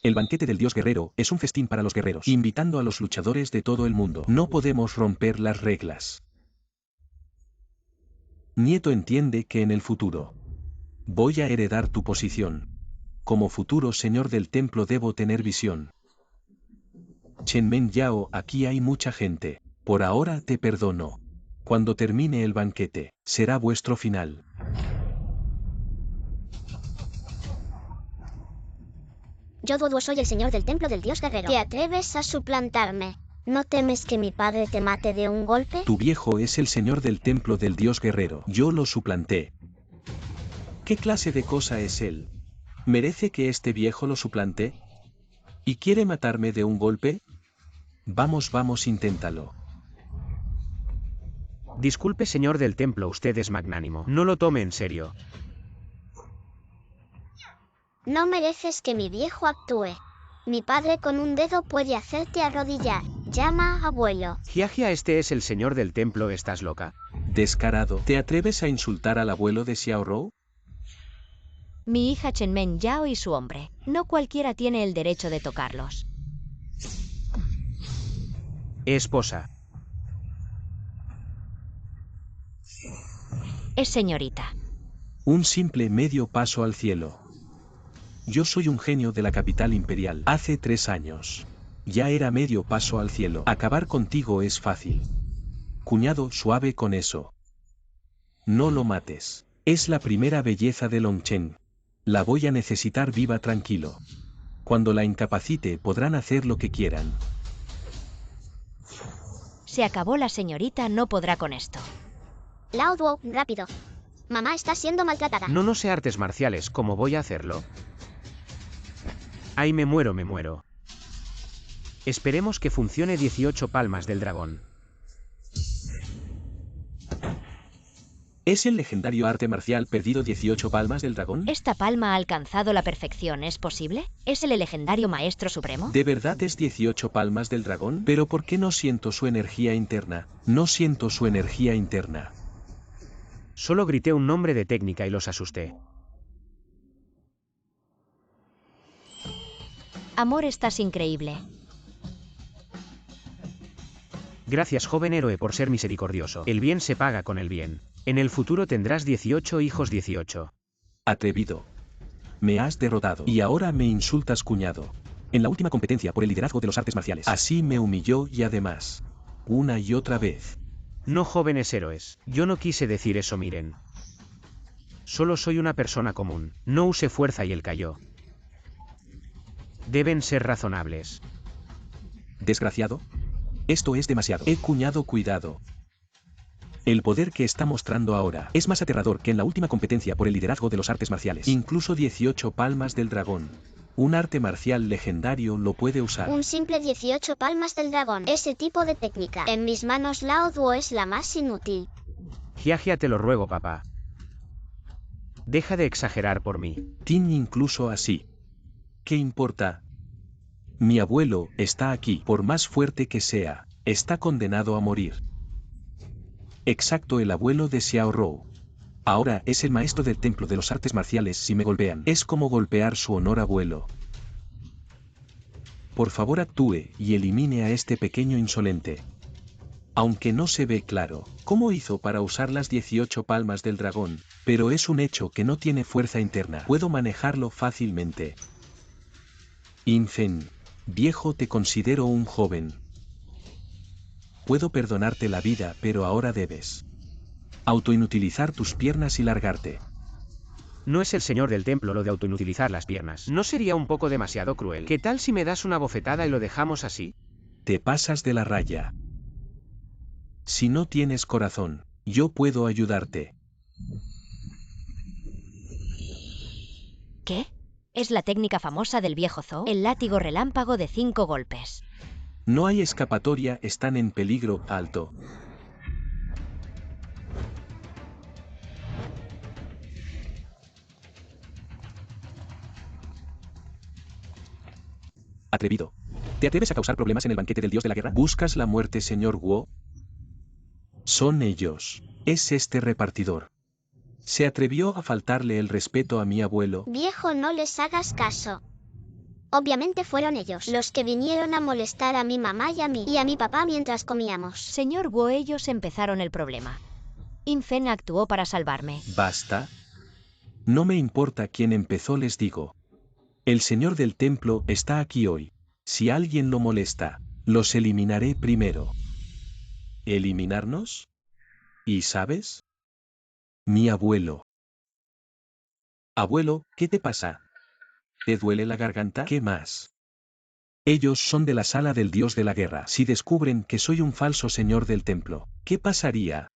El banquete del dios guerrero es un festín para los guerreros, invitando a los luchadores de todo el mundo. No podemos romper las reglas. Nieto entiende que en el futuro voy a heredar tu posición. Como futuro señor del templo debo tener visión. Chen Men Yao, aquí hay mucha gente. Por ahora te perdono. Cuando termine el banquete, será vuestro final. Yo Duo soy el señor del templo del dios guerrero. ¿Te atreves a suplantarme? ¿No temes que mi padre te mate de un golpe? Tu viejo es el señor del templo del dios guerrero. Yo lo suplanté. ¿Qué clase de cosa es él? ¿Merece que este viejo lo suplante? ¿Y quiere matarme de un golpe? Vamos, inténtalo. Disculpe, señor del templo, usted es magnánimo. No lo tome en serio. No mereces que mi viejo actúe. Mi padre con un dedo puede hacerte arrodillar. Llama a abuelo. Jiajia, este es el señor del templo, ¿estás loca? Descarado, ¿te atreves a insultar al abuelo de Xiaorou? Mi hija Chenmen Yao y su hombre. No cualquiera tiene el derecho de tocarlos. Esposa. Es señorita. Un simple medio paso al cielo. Yo soy un genio de la capital imperial. Hace 3 años. Ya era medio paso al cielo. Acabar contigo es fácil. Cuñado, suave con eso. No lo mates. Es la primera belleza de Longchen. La voy a necesitar viva tranquilo. Cuando la incapacite podrán hacer lo que quieran. Se acabó, la señorita no podrá con esto. Lao Duo, rápido. Mamá está siendo maltratada. No sé artes marciales, ¿cómo voy a hacerlo? Ay, me muero, me muero. Esperemos que funcione 18 palmas del dragón. ¿Es el legendario arte marcial perdido 18 palmas del dragón? ¿Esta palma ha alcanzado la perfección? ¿Es posible? ¿Es el legendario maestro supremo? ¿De verdad es 18 palmas del dragón? ¿Pero por qué no siento su energía interna? No siento su energía interna. Solo grité un nombre de técnica y los asusté. Amor, estás increíble. Gracias, joven héroe, por ser misericordioso. El bien se paga con el bien. En el futuro tendrás 18 hijos. 18. Atrevido. Me has derrotado. Y ahora me insultas, cuñado. En la última competencia por el liderazgo de los artes marciales. Así me humilló y además. Una y otra vez. No, jóvenes héroes. Yo no quise decir eso, miren. Solo soy una persona común. No use fuerza y él cayó. Deben ser razonables. Desgraciado. Esto es demasiado. Cuñado, cuidado. El poder que está mostrando ahora es más aterrador que en la última competencia por el liderazgo de los artes marciales. Incluso 18 palmas del dragón. Un arte marcial legendario lo puede usar. Un simple 18 palmas del dragón. Ese tipo de técnica. En mis manos Lao Duo es la más inútil. Jiajia, te lo ruego, papá. Deja de exagerar por mí. Tin, incluso así. ¿Qué importa? Mi abuelo está aquí. Por más fuerte que sea, está condenado a morir. Exacto, el abuelo de Xiaorou. Ahora es el maestro del templo de los artes marciales. Si me golpean, es como golpear su honor, abuelo. Por favor, actúe y elimine a este pequeño insolente. Aunque no se ve claro cómo hizo para usar las 18 palmas del dragón, pero es un hecho que no tiene fuerza interna. Puedo manejarlo fácilmente. Infen, viejo, te considero un joven. Puedo perdonarte la vida, pero ahora debes autoinutilizar tus piernas y largarte. No es el señor del templo lo de autoinutilizar las piernas. ¿No sería un poco demasiado cruel? ¿Qué tal si me das una bofetada y lo dejamos así? Te pasas de la raya. Si no tienes corazón, yo puedo ayudarte. ¿Qué? Es la técnica famosa del viejo Zhou, el látigo relámpago de 5 golpes. No hay escapatoria, están en peligro alto. Atrevido. ¿Te atreves a causar problemas en el banquete del dios de la guerra? ¿Buscas la muerte, señor Guo? Son ellos. Es este repartidor. Se atrevió a faltarle el respeto a mi abuelo. Viejo, no les hagas caso. Obviamente fueron ellos los que vinieron a molestar a mi mamá y a mi papá mientras comíamos. Señor Guo, ellos empezaron el problema. Infen actuó para salvarme. ¿Basta? No me importa quién empezó, les digo. El señor del templo está aquí hoy. Si alguien lo molesta, los eliminaré primero. ¿Eliminarnos? ¿Y sabes? Mi abuelo. Abuelo, ¿qué te pasa? ¿Te duele la garganta? ¿Qué más? Ellos son de la sala del dios de la guerra. Si descubren que soy un falso señor del templo, ¿qué pasaría?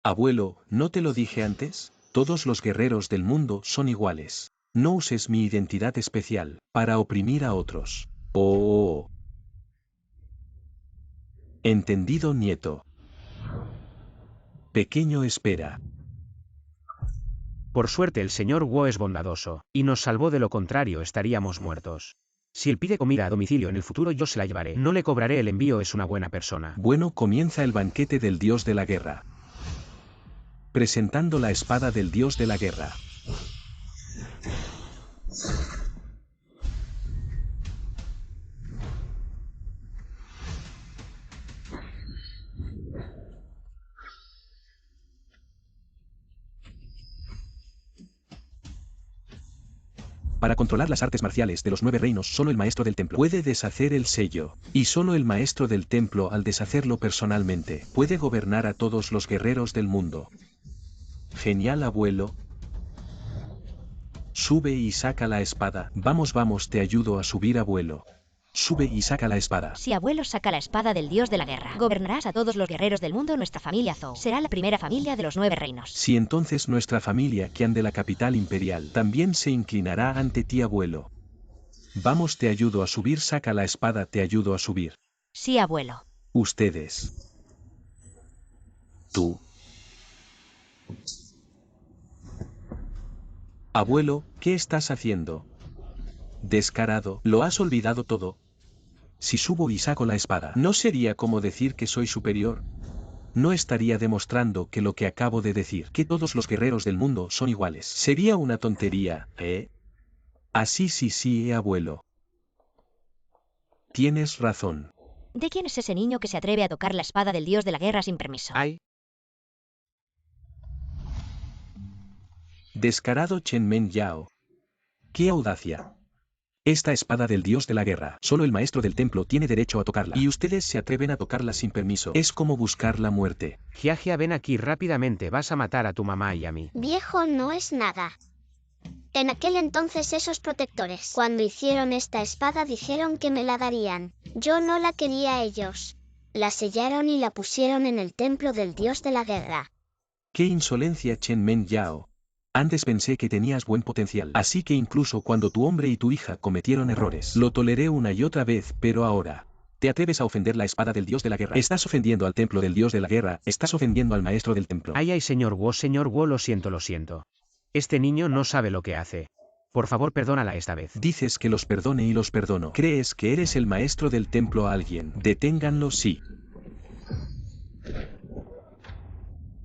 Abuelo, ¿no te lo dije antes? Todos los guerreros del mundo son iguales. No uses mi identidad especial para oprimir a otros. Oh. Entendido, nieto. Pequeño, espera. Por suerte el señor Wu es bondadoso, y nos salvó, de lo contrario estaríamos muertos. Si él pide comida a domicilio en el futuro, yo se la llevaré. No le cobraré el envío, es una buena persona. Bueno, comienza el banquete del dios de la guerra. Presentando la espada del dios de la guerra. Para controlar las artes marciales de los 9 reinos, solo el maestro del templo puede deshacer el sello, y solo el maestro del templo, al deshacerlo personalmente, puede gobernar a todos los guerreros del mundo. Genial, abuelo. Sube y saca la espada. Vamos, vamos, te ayudo a subir, abuelo. Sube y saca la espada. Si abuelo saca la espada del dios de la guerra, gobernarás a todos los guerreros del mundo. Nuestra familia Zhou será la primera familia de los 9 reinos. Si entonces nuestra familia Qian de la capital imperial también se inclinará ante ti, abuelo. Vamos, te ayudo a subir, saca la espada, te ayudo a subir. Sí, abuelo. Ustedes. Tú. Abuelo, ¿qué estás haciendo? Descarado, ¿lo has olvidado todo? Si subo y saco la espada, ¿no sería como decir que soy superior? No estaría demostrando que lo que acabo de decir, que todos los guerreros del mundo son iguales. Sería una tontería, ¿eh? Así sí, abuelo. Tienes razón. ¿De quién es ese niño que se atreve a tocar la espada del dios de la guerra sin permiso? ¡Ay! Descarado Chen Men Yao. ¡Qué audacia! Esta espada del dios de la guerra, solo el maestro del templo tiene derecho a tocarla. Y ustedes se atreven a tocarla sin permiso. Es como buscar la muerte. Jia, ven aquí rápidamente, vas a matar a tu mamá y a mí. Viejo, no es nada. En aquel entonces esos protectores, cuando hicieron esta espada, dijeron que me la darían. Yo no la quería a ellos. La sellaron y la pusieron en el templo del dios de la guerra. ¡Qué insolencia, Chen Men Yao! Antes pensé que tenías buen potencial, así que incluso cuando tu hombre y tu hija cometieron errores, lo toleré una y otra vez, pero ahora, ¿te atreves a ofender la espada del dios de la guerra? Estás ofendiendo al templo del dios de la guerra, estás ofendiendo al maestro del templo. Ay, señor Wu, lo siento. Este niño no sabe lo que hace. Por favor, perdónala esta vez. Dices que los perdone y los perdono. ¿Crees que eres el maestro del templo a alguien? Deténganlo, sí.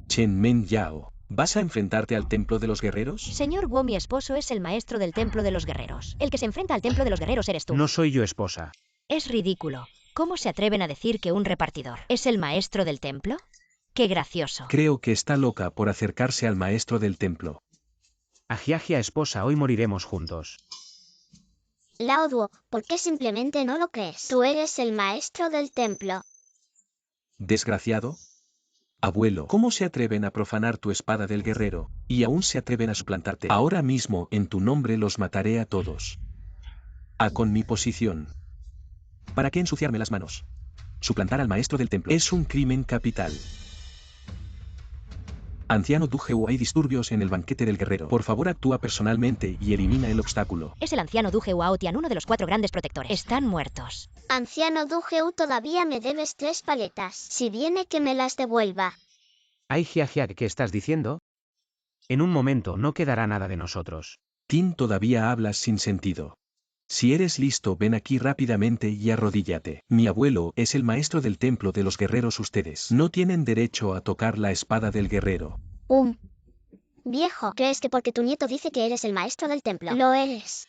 Chen Men Yao. ¿Vas a enfrentarte al templo de los guerreros? Señor Wu, mi esposo es el maestro del templo de los guerreros. El que se enfrenta al templo de los guerreros eres tú. No soy yo, esposa. Es ridículo. ¿Cómo se atreven a decir que un repartidor es el maestro del templo? ¡Qué gracioso! Creo que está loca por acercarse al maestro del templo. Ajia, esposa, hoy moriremos juntos. Lao Duo, ¿por qué simplemente no lo crees? Tú eres el maestro del templo. Desgraciado. Abuelo, ¿cómo se atreven a profanar tu espada del guerrero? Y aún se atreven a suplantarte. Ahora mismo, en tu nombre los mataré a todos. Con mi posición. ¿Para qué ensuciarme las manos? Suplantar al maestro del templo es un crimen capital. Anciano Dujeu, hay disturbios en el banquete del guerrero. Por favor, actúa personalmente y elimina el obstáculo. Es el anciano Dujeu Aotian, uno de los 4 grandes protectores. Están muertos. Anciano Dujeu, todavía me debes 3 paletas. Si viene, que me las devuelva. Ay, Jia, ¿qué estás diciendo? En un momento no quedará nada de nosotros. Tin, todavía hablas sin sentido. Si eres listo, ven aquí rápidamente y arrodíllate. Mi abuelo es el maestro del templo de los guerreros. Ustedes no tienen derecho a tocar la espada del guerrero. Viejo, ¿crees que porque tu nieto dice que eres el maestro del templo? Lo eres.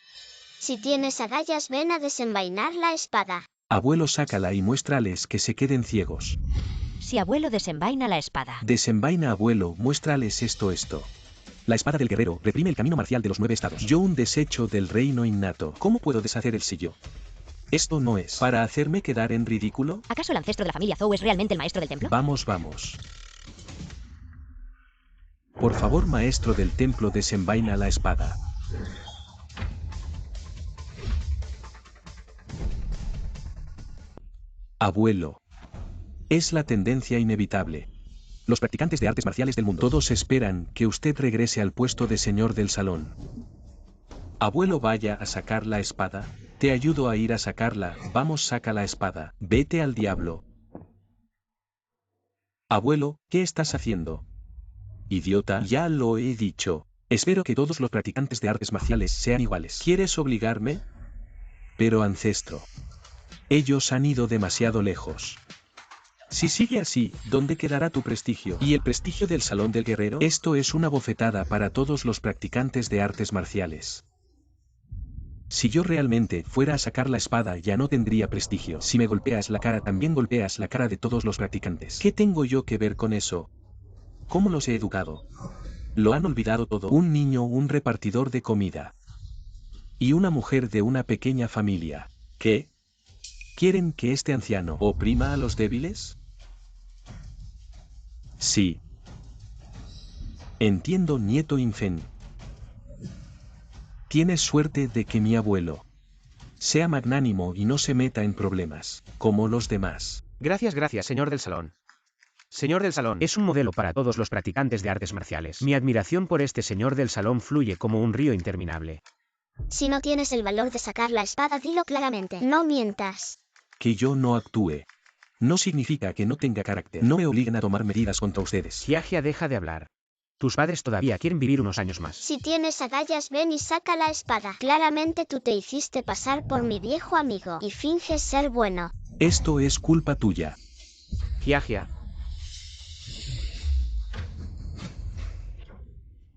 Si tienes agallas, ven a desenvainar la espada. Abuelo, sácala y muéstrales que se queden ciegos. Si abuelo desenvaina la espada. Desenvaina, abuelo, muéstrales esto. La espada del guerrero reprime el camino marcial de los 9 estados. Yo, un desecho del reino innato. ¿Cómo puedo deshacer el sello? Esto no es para hacerme quedar en ridículo. ¿Acaso el ancestro de la familia Zhou es realmente el maestro del templo? Vamos. Por favor, maestro del templo, desenvaina la espada. Abuelo. Es la tendencia inevitable. Los practicantes de artes marciales del mundo, todos esperan que usted regrese al puesto de señor del salón. Abuelo, vaya a sacar la espada. Te ayudo a ir a sacarla. Vamos, saca la espada. Vete al diablo. Abuelo, ¿qué estás haciendo? Idiota, ya lo he dicho. Espero que todos los practicantes de artes marciales sean iguales. ¿Quieres obligarme? Pero ancestro. Ellos han ido demasiado lejos. Si sigue así, ¿dónde quedará tu prestigio? ¿Y el prestigio del Salón del Guerrero? Esto es una bofetada para todos los practicantes de artes marciales. Si yo realmente fuera a sacar la espada ya no tendría prestigio. Si me golpeas la cara también golpeas la cara de todos los practicantes. ¿Qué tengo yo que ver con eso? ¿Cómo los he educado? Lo han olvidado todo. Un niño, un repartidor de comida. Y una mujer de una pequeña familia. ¿Qué? ¿Quieren que este anciano oprima a los débiles? Sí. Entiendo, nieto Infen. Tienes suerte de que mi abuelo sea magnánimo y no se meta en problemas, como los demás. Gracias, señor del salón. Señor del salón, es un modelo para todos los practicantes de artes marciales. Mi admiración por este señor del salón fluye como un río interminable. Si no tienes el valor de sacar la espada, dilo claramente. No mientas. Que yo no actúe no significa que no tenga carácter. No me obliguen a tomar medidas contra ustedes. Hia-Hia, deja de hablar. Tus padres todavía quieren vivir unos años más. Si tienes agallas, ven y saca la espada. Claramente tú te hiciste pasar por mi viejo amigo y finges ser bueno. Esto es culpa tuya. Hia-Hia.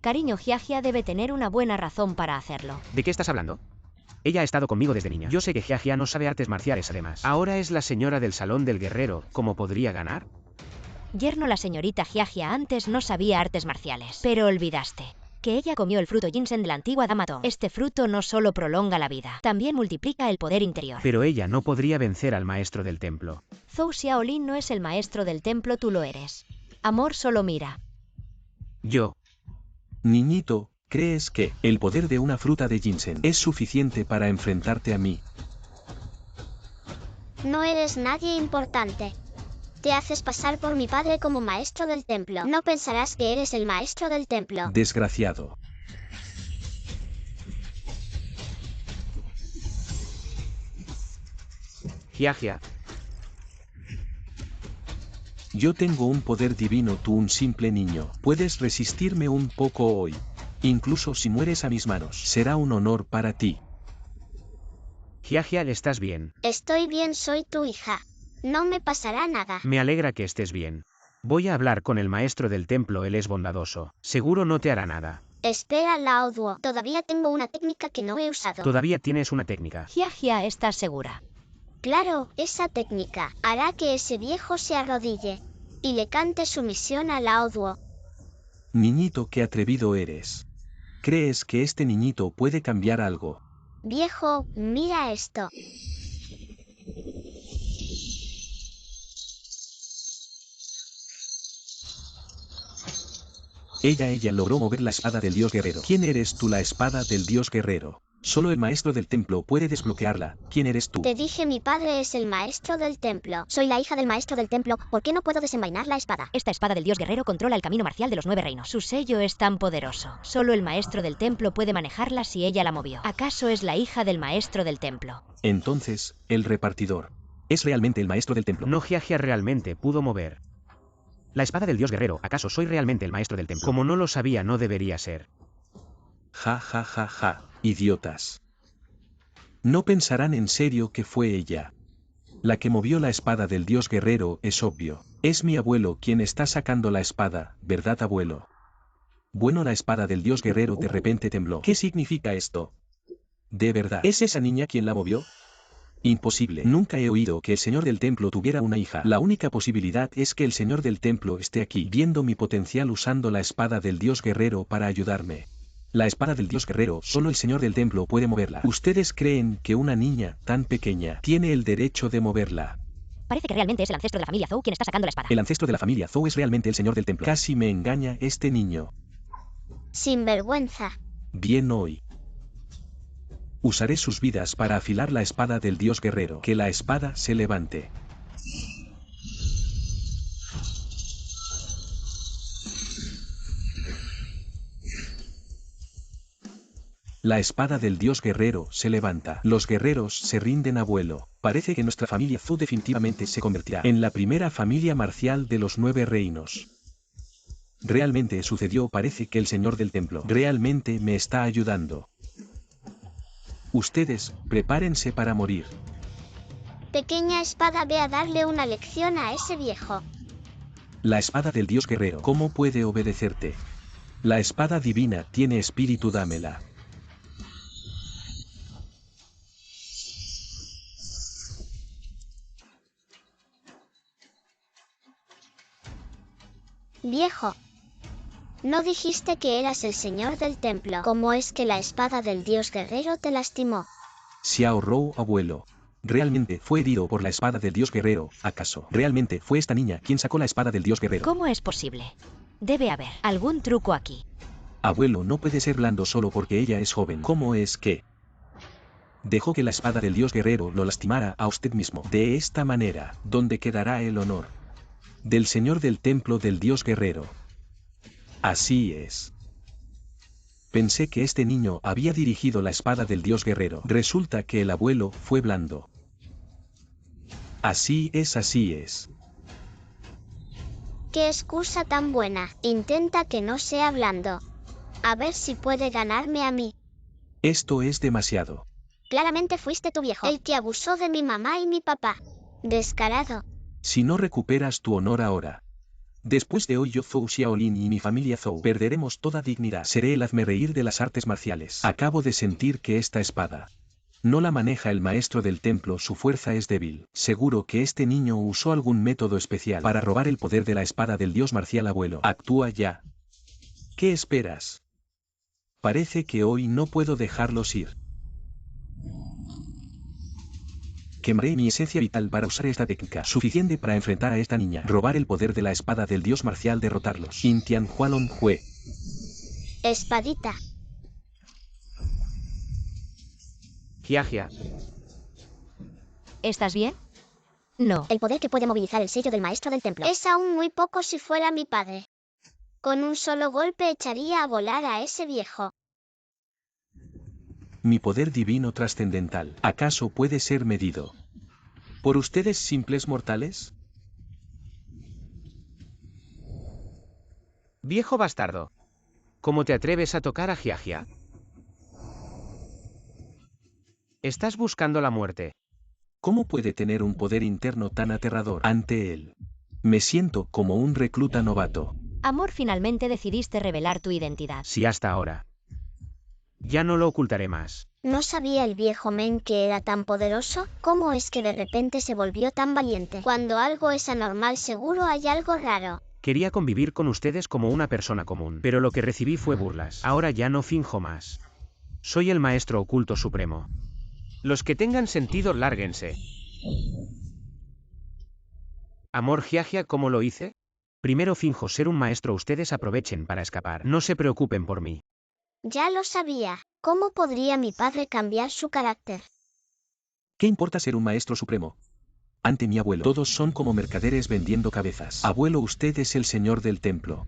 Cariño, Hia-Hia debe tener una buena razón para hacerlo. ¿De qué estás hablando? Ella ha estado conmigo desde niña. Yo sé que Hia-Hia no sabe artes marciales además. Ahora es la señora del Salón del Guerrero. ¿Cómo podría ganar? Yerno, la señorita Hia-Hia antes no sabía artes marciales. Pero olvidaste que ella comió el fruto ginseng de la antigua dama Tong. Este fruto no solo prolonga la vida, también multiplica el poder interior. Pero ella no podría vencer al maestro del templo. Zhou Xiaolin no es el maestro del templo, tú lo eres. Amor, solo mira. Yo. Niñito, ¿crees que el poder de una fruta de ginseng es suficiente para enfrentarte a mí? No eres nadie importante. Te haces pasar por mi padre como maestro del templo. No pensarás que eres el maestro del templo. Desgraciado. Hia-Hia. Yo tengo un poder divino, tú un simple niño. Puedes resistirme un poco hoy. Incluso si mueres a mis manos, será un honor para ti. Hia-Hia, ¿estás bien? Estoy bien, soy tu hija. No me pasará nada. Me alegra que estés bien. Voy a hablar con el maestro del templo, él es bondadoso. Seguro no te hará nada. Espera, Lao Duo. Todavía tengo una técnica que no he usado. Todavía tienes una técnica. Hia-Hia, ¿estás segura? Claro, esa técnica hará que ese viejo se arrodille y le cante sumisión a Lao Duo. Niñito, qué atrevido eres. ¿Crees que este niñito puede cambiar algo? Viejo, mira esto. Ella logró mover la espada del dios guerrero. ¿Quién eres tú, la espada del dios guerrero? Solo el maestro del templo puede desbloquearla. ¿Quién eres tú? Te dije, mi padre es el maestro del templo. Soy la hija del maestro del templo. ¿Por qué no puedo desenvainar la espada? Esta espada del dios guerrero controla el camino marcial de los 9 reinos. Su sello es tan poderoso. Solo el maestro del templo puede manejarla si ella la movió. ¿Acaso es la hija del maestro del templo? Entonces, el repartidor ¿es realmente el maestro del templo? No, Hia-Hia realmente pudo mover la espada del dios guerrero. ¿Acaso soy realmente el maestro del templo? Como no lo sabía, no debería ser. Ja, ja, ja, ja, idiotas. No pensarán en serio que fue ella. La que movió la espada del dios guerrero es obvio. Es mi abuelo quien está sacando la espada, ¿verdad, abuelo? Bueno, la espada del dios guerrero de repente tembló. ¿Qué significa esto? ¿De verdad es esa niña quien la movió? Imposible. Nunca he oído que el señor del templo tuviera una hija. La única posibilidad es que el señor del templo esté aquí, viendo mi potencial usando la espada del dios guerrero para ayudarme. La espada del dios guerrero, solo el señor del templo puede moverla. ¿Ustedes creen que una niña tan pequeña tiene el derecho de moverla? Parece que realmente es el ancestro de la familia Zhou quien está sacando la espada. El ancestro de la familia Zhou es realmente el señor del templo. Casi me engaña este niño. Sin vergüenza. Bien hoy. Usaré sus vidas para afilar la espada del dios guerrero. Que la espada se levante. La espada del dios guerrero se levanta. Los guerreros se rinden, abuelo. Parece que nuestra familia Zhou definitivamente se convertirá en la primera familia marcial de los 9 reinos. Realmente sucedió, parece que el señor del templo realmente me está ayudando. Ustedes, prepárense para morir. Pequeña espada, ve a darle una lección a ese viejo. La espada del dios guerrero, ¿cómo puede obedecerte? La espada divina tiene espíritu, dámela. Viejo. No dijiste que eras el señor del templo. ¿Cómo es que la espada del dios guerrero te lastimó? Xiao Rou, abuelo. Realmente fue herido por la espada del dios guerrero. ¿Acaso realmente fue esta niña quien sacó la espada del dios guerrero? ¿Cómo es posible? Debe haber algún truco aquí. Abuelo, no puede ser blando solo porque ella es joven. ¿Cómo es que dejó que la espada del dios guerrero lo lastimara a usted mismo? De esta manera, ¿dónde quedará el honor del señor del templo del dios guerrero? Así es. Pensé que este niño había dirigido la espada del dios guerrero. Resulta que el abuelo fue blando. Así es, así es. ¡Qué excusa tan buena! Intenta que no sea blando. A ver si puede ganarme a mí. Esto es demasiado. Claramente fuiste tu viejo el que abusó de mi mamá y mi papá. Descarado. Si no recuperas tu honor ahora, después de hoy yo, Zhou Xiaolin, y mi familia Zhou perderemos toda dignidad. Seré el hazmerreír de las artes marciales. Acabo de sentir que esta espada no la maneja el maestro del templo, su fuerza es débil. Seguro que este niño usó algún método especial para robar el poder de la espada del dios marcial, abuelo. Actúa ya. ¿Qué esperas? Parece que hoy no puedo dejarlos ir. Quemaré mi esencia vital para usar esta técnica, suficiente para enfrentar a esta niña, robar el poder de la espada del dios marcial, derrotarlos. Intian Hualong Hue. Espadita. Jiajia. ¿Estás bien? No. El poder que puede movilizar el sello del maestro del templo es aún muy poco. Si fuera mi padre, con un solo golpe echaría a volar a ese viejo. Mi poder divino trascendental, ¿acaso puede ser medido por ustedes simples mortales? Viejo bastardo. ¿Cómo te atreves a tocar a Jiajia? Estás buscando la muerte. ¿Cómo puede tener un poder interno tan aterrador ante él? Me siento como un recluta novato. Amor, finalmente decidiste revelar tu identidad. Sí, hasta ahora. Ya no lo ocultaré más. ¿No sabía el viejo Men que era tan poderoso? ¿Cómo es que de repente se volvió tan valiente? Cuando algo es anormal, seguro hay algo raro. Quería convivir con ustedes como una persona común, pero lo que recibí fue burlas. Ahora ya no finjo más. Soy el maestro oculto supremo. Los que tengan sentido, lárguense. Amor Jiajia, ¿cómo lo hice? Primero finjo ser un maestro, ustedes aprovechen para escapar. No se preocupen por mí. Ya lo sabía. ¿Cómo podría mi padre cambiar su carácter? ¿Qué importa ser un maestro supremo? Ante mi abuelo, todos son como mercaderes vendiendo cabezas. Abuelo, usted es el señor del templo.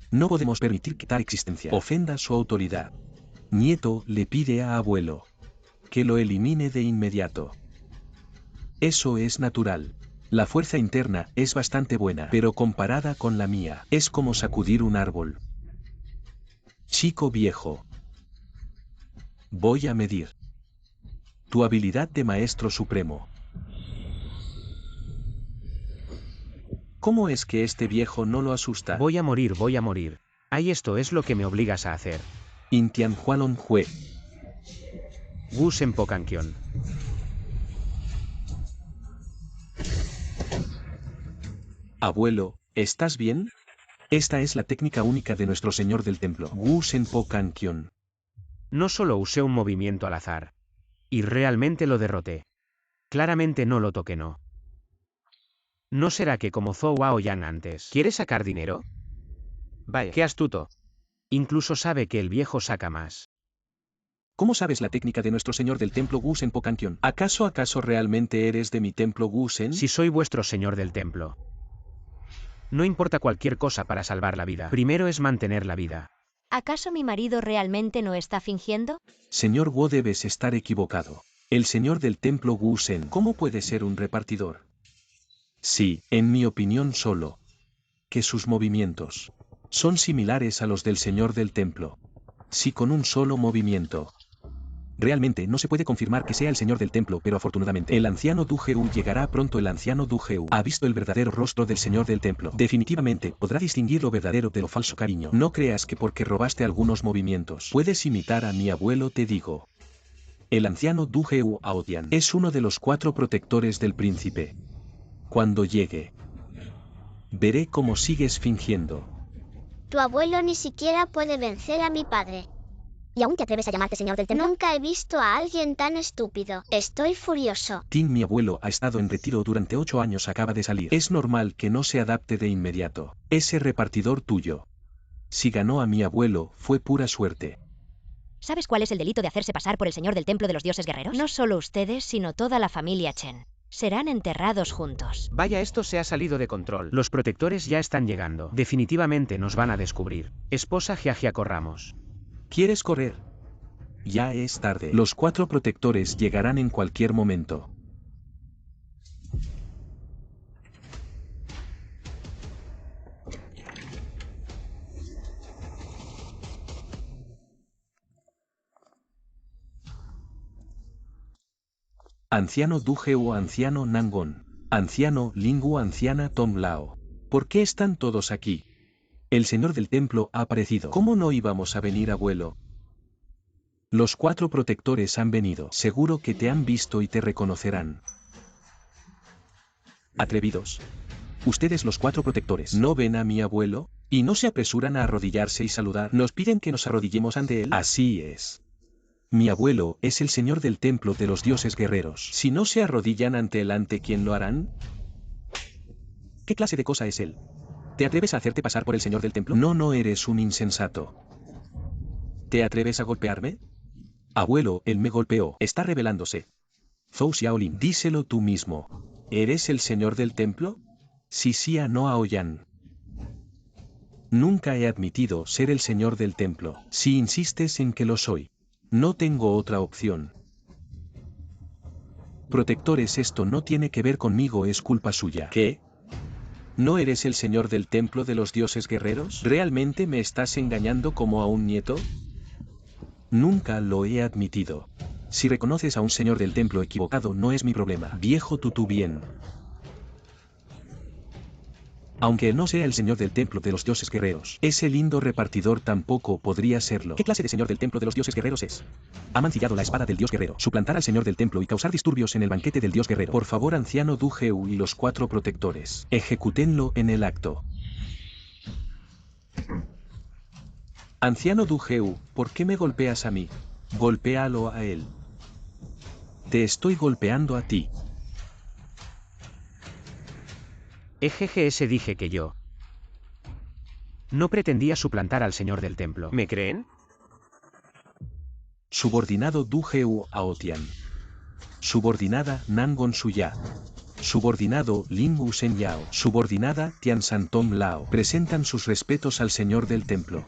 No podemos permitir que tal existencia ofenda su autoridad. Nieto le pide a abuelo que lo elimine de inmediato. Eso es natural. La fuerza interna es bastante buena, pero comparada con la mía, es como sacudir un árbol. Chico viejo. Voy a medir tu habilidad de maestro supremo. ¿Cómo es que este viejo no lo asusta? Voy a morir, voy a morir. Ay, esto es lo que me obligas a hacer. Intian Hualong Hue. Wu Senpo Kankion. Abuelo, ¿estás bien? Esta es la técnica única de nuestro señor del templo, Wu Senpo Kankion. No solo usé un movimiento al azar. Y realmente lo derroté. Claramente no lo toqué, no. ¿No será que como Zhou Aoyan antes? ¿Quiere sacar dinero? Vaya, qué astuto. Incluso sabe que el viejo saca más. ¿Cómo sabes la técnica de nuestro señor del templo Wu Senpo Kankion? ¿Acaso realmente eres de mi templo Wu Sen? Si soy vuestro señor del templo. No importa cualquier cosa para salvar la vida. Primero es mantener la vida. ¿Acaso mi marido realmente no está fingiendo? Señor Wu, debes estar equivocado. El señor del templo Wu Shen, ¿cómo puede ser un repartidor? Sí, en mi opinión solo. Que sus movimientos son similares a los del señor del templo. Sí, con un solo movimiento. Realmente no se puede confirmar que sea el señor del templo, pero afortunadamente el anciano Du Geu llegará pronto. El anciano Du Geu ha visto el verdadero rostro del señor del templo. Definitivamente podrá distinguir lo verdadero de lo falso, cariño. No creas que porque robaste algunos movimientos puedes imitar a mi abuelo, te digo. El anciano Du Geu Aodian es uno de los 4 protectores del príncipe. Cuando llegue, veré cómo sigues fingiendo. Tu abuelo ni siquiera puede vencer a mi padre. ¿Y aún te atreves a llamarte señor del templo? Nunca he visto a alguien tan estúpido. Estoy furioso. Tim, mi abuelo ha estado en retiro durante 8 años, acaba de salir. Es normal que no se adapte de inmediato. Ese repartidor tuyo, si ganó a mi abuelo, fue pura suerte. ¿Sabes cuál es el delito de hacerse pasar por el señor del templo de los dioses guerreros? No solo ustedes, sino toda la familia Chen. Serán enterrados juntos. Vaya, esto se ha salido de control. Los protectores ya están llegando. Definitivamente nos van a descubrir. Esposa Jiajia, corramos. ¿Quieres correr? Ya es tarde. Los 4 protectores llegarán en cualquier momento. Anciano Du Geu, anciano Nangon, anciano Lingu, anciana Tom Lao. ¿Por qué están todos aquí? El señor del templo ha aparecido. ¿Cómo no íbamos a venir, abuelo? Los 4 protectores han venido. Seguro que te han visto y te reconocerán. Atrevidos. Ustedes, los 4 protectores, ¿no ven a mi abuelo? ¿Y no se apresuran a arrodillarse y saludar? ¿Nos piden que nos arrodillemos ante él? Así es. Mi abuelo es el señor del templo de los dioses guerreros. Si no se arrodillan ante él, ¿ante quién lo harán? ¿Qué clase de cosa es él? ¿Te atreves a hacerte pasar por el señor del templo? No eres un insensato. ¿Te atreves a golpearme? Abuelo, él me golpeó. Está rebelándose. Zhou Xiaolin, díselo tú mismo. ¿Eres el señor del templo? Sí, no, Aoyan. Nunca he admitido ser el señor del templo. Si insistes en que lo soy, no tengo otra opción. Protectores, esto no tiene que ver conmigo, es culpa suya. ¿Qué? ¿No eres el señor del templo de los dioses guerreros? ¿Realmente me estás engañando como a un nieto? Nunca lo he admitido. Si reconoces a un señor del templo equivocado, no es mi problema. Viejo tutú, bien. Aunque no sea el señor del templo de los dioses guerreros, ese lindo repartidor tampoco podría serlo. ¿Qué clase de señor del templo de los dioses guerreros es? Ha mancillado la espada del dios guerrero, suplantar al señor del templo y causar disturbios en el banquete del dios guerrero. Por favor, anciano Du Geu y los 4 protectores, ejecútenlo en el acto. Anciano Du Geu, ¿por qué me golpeas a mí? Golpéalo a él. Te estoy golpeando a ti. EGGS, dije que yo no pretendía suplantar al señor del templo. ¿Me creen? Subordinado Du Geu Aotian. Subordinada Nangon Suya. Subordinado Lingu Shen Yao. Subordinada Tian San Tom Lao. Presentan sus respetos al señor del templo.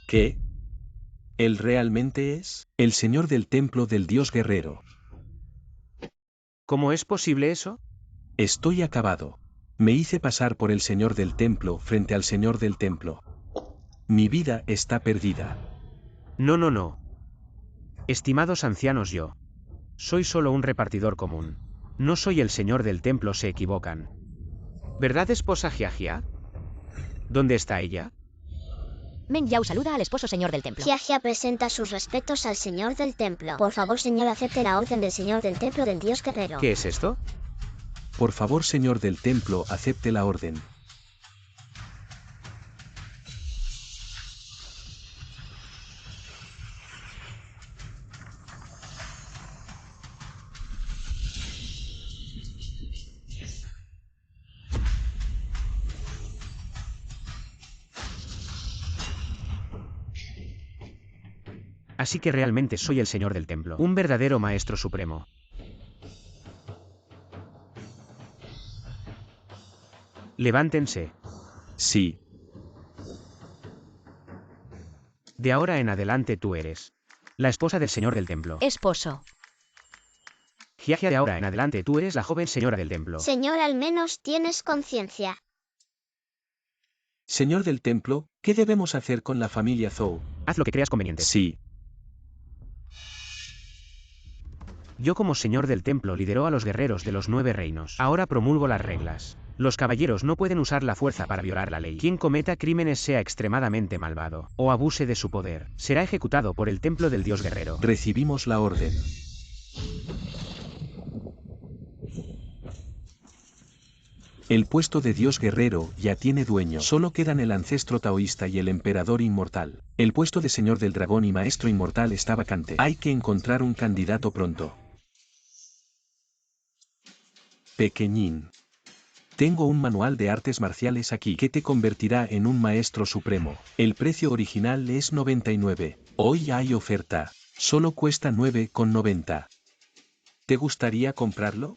¿Qué? ¿Él realmente es el señor del templo del dios guerrero? ¿Cómo es posible eso? Estoy acabado. Me hice pasar por el señor del templo frente al señor del templo. Mi vida está perdida. No. Estimados ancianos, yo soy solo un repartidor común. No soy el señor del templo, se equivocan. ¿Verdad, esposa Jiajia? ¿Dónde está ella? Meng Yao saluda al esposo señor del templo. Jiajia presenta sus respetos al señor del templo. Por favor, señor, acepte la orden del señor del templo del dios guerrero. ¿Qué es esto? Por favor, señor del templo, acepte la orden. Así que realmente soy el señor del templo, un verdadero maestro supremo. Levántense. Sí. De ahora en adelante tú eres la esposa del señor del templo. Esposo. Jiajia, de ahora en adelante tú eres la joven señora del templo. Señor, al menos tienes conciencia. Señor del templo, ¿qué debemos hacer con la familia Zhou? Haz lo que creas conveniente. Sí. Yo como señor del templo lidero a los guerreros de los 9 reinos. Ahora promulgo las reglas. Los caballeros no pueden usar la fuerza para violar la ley. Quien cometa crímenes sea extremadamente malvado, o abuse de su poder, será ejecutado por el templo del dios guerrero. Recibimos la orden. El puesto de dios guerrero ya tiene dueño. Solo quedan el ancestro taoísta y el emperador inmortal. El puesto de señor del dragón y maestro inmortal está vacante. Hay que encontrar un candidato pronto. Pequeñín. Tengo un manual de artes marciales aquí que te convertirá en un maestro supremo. El precio original es 99. Hoy hay oferta. Solo cuesta 9,90. ¿Te gustaría comprarlo?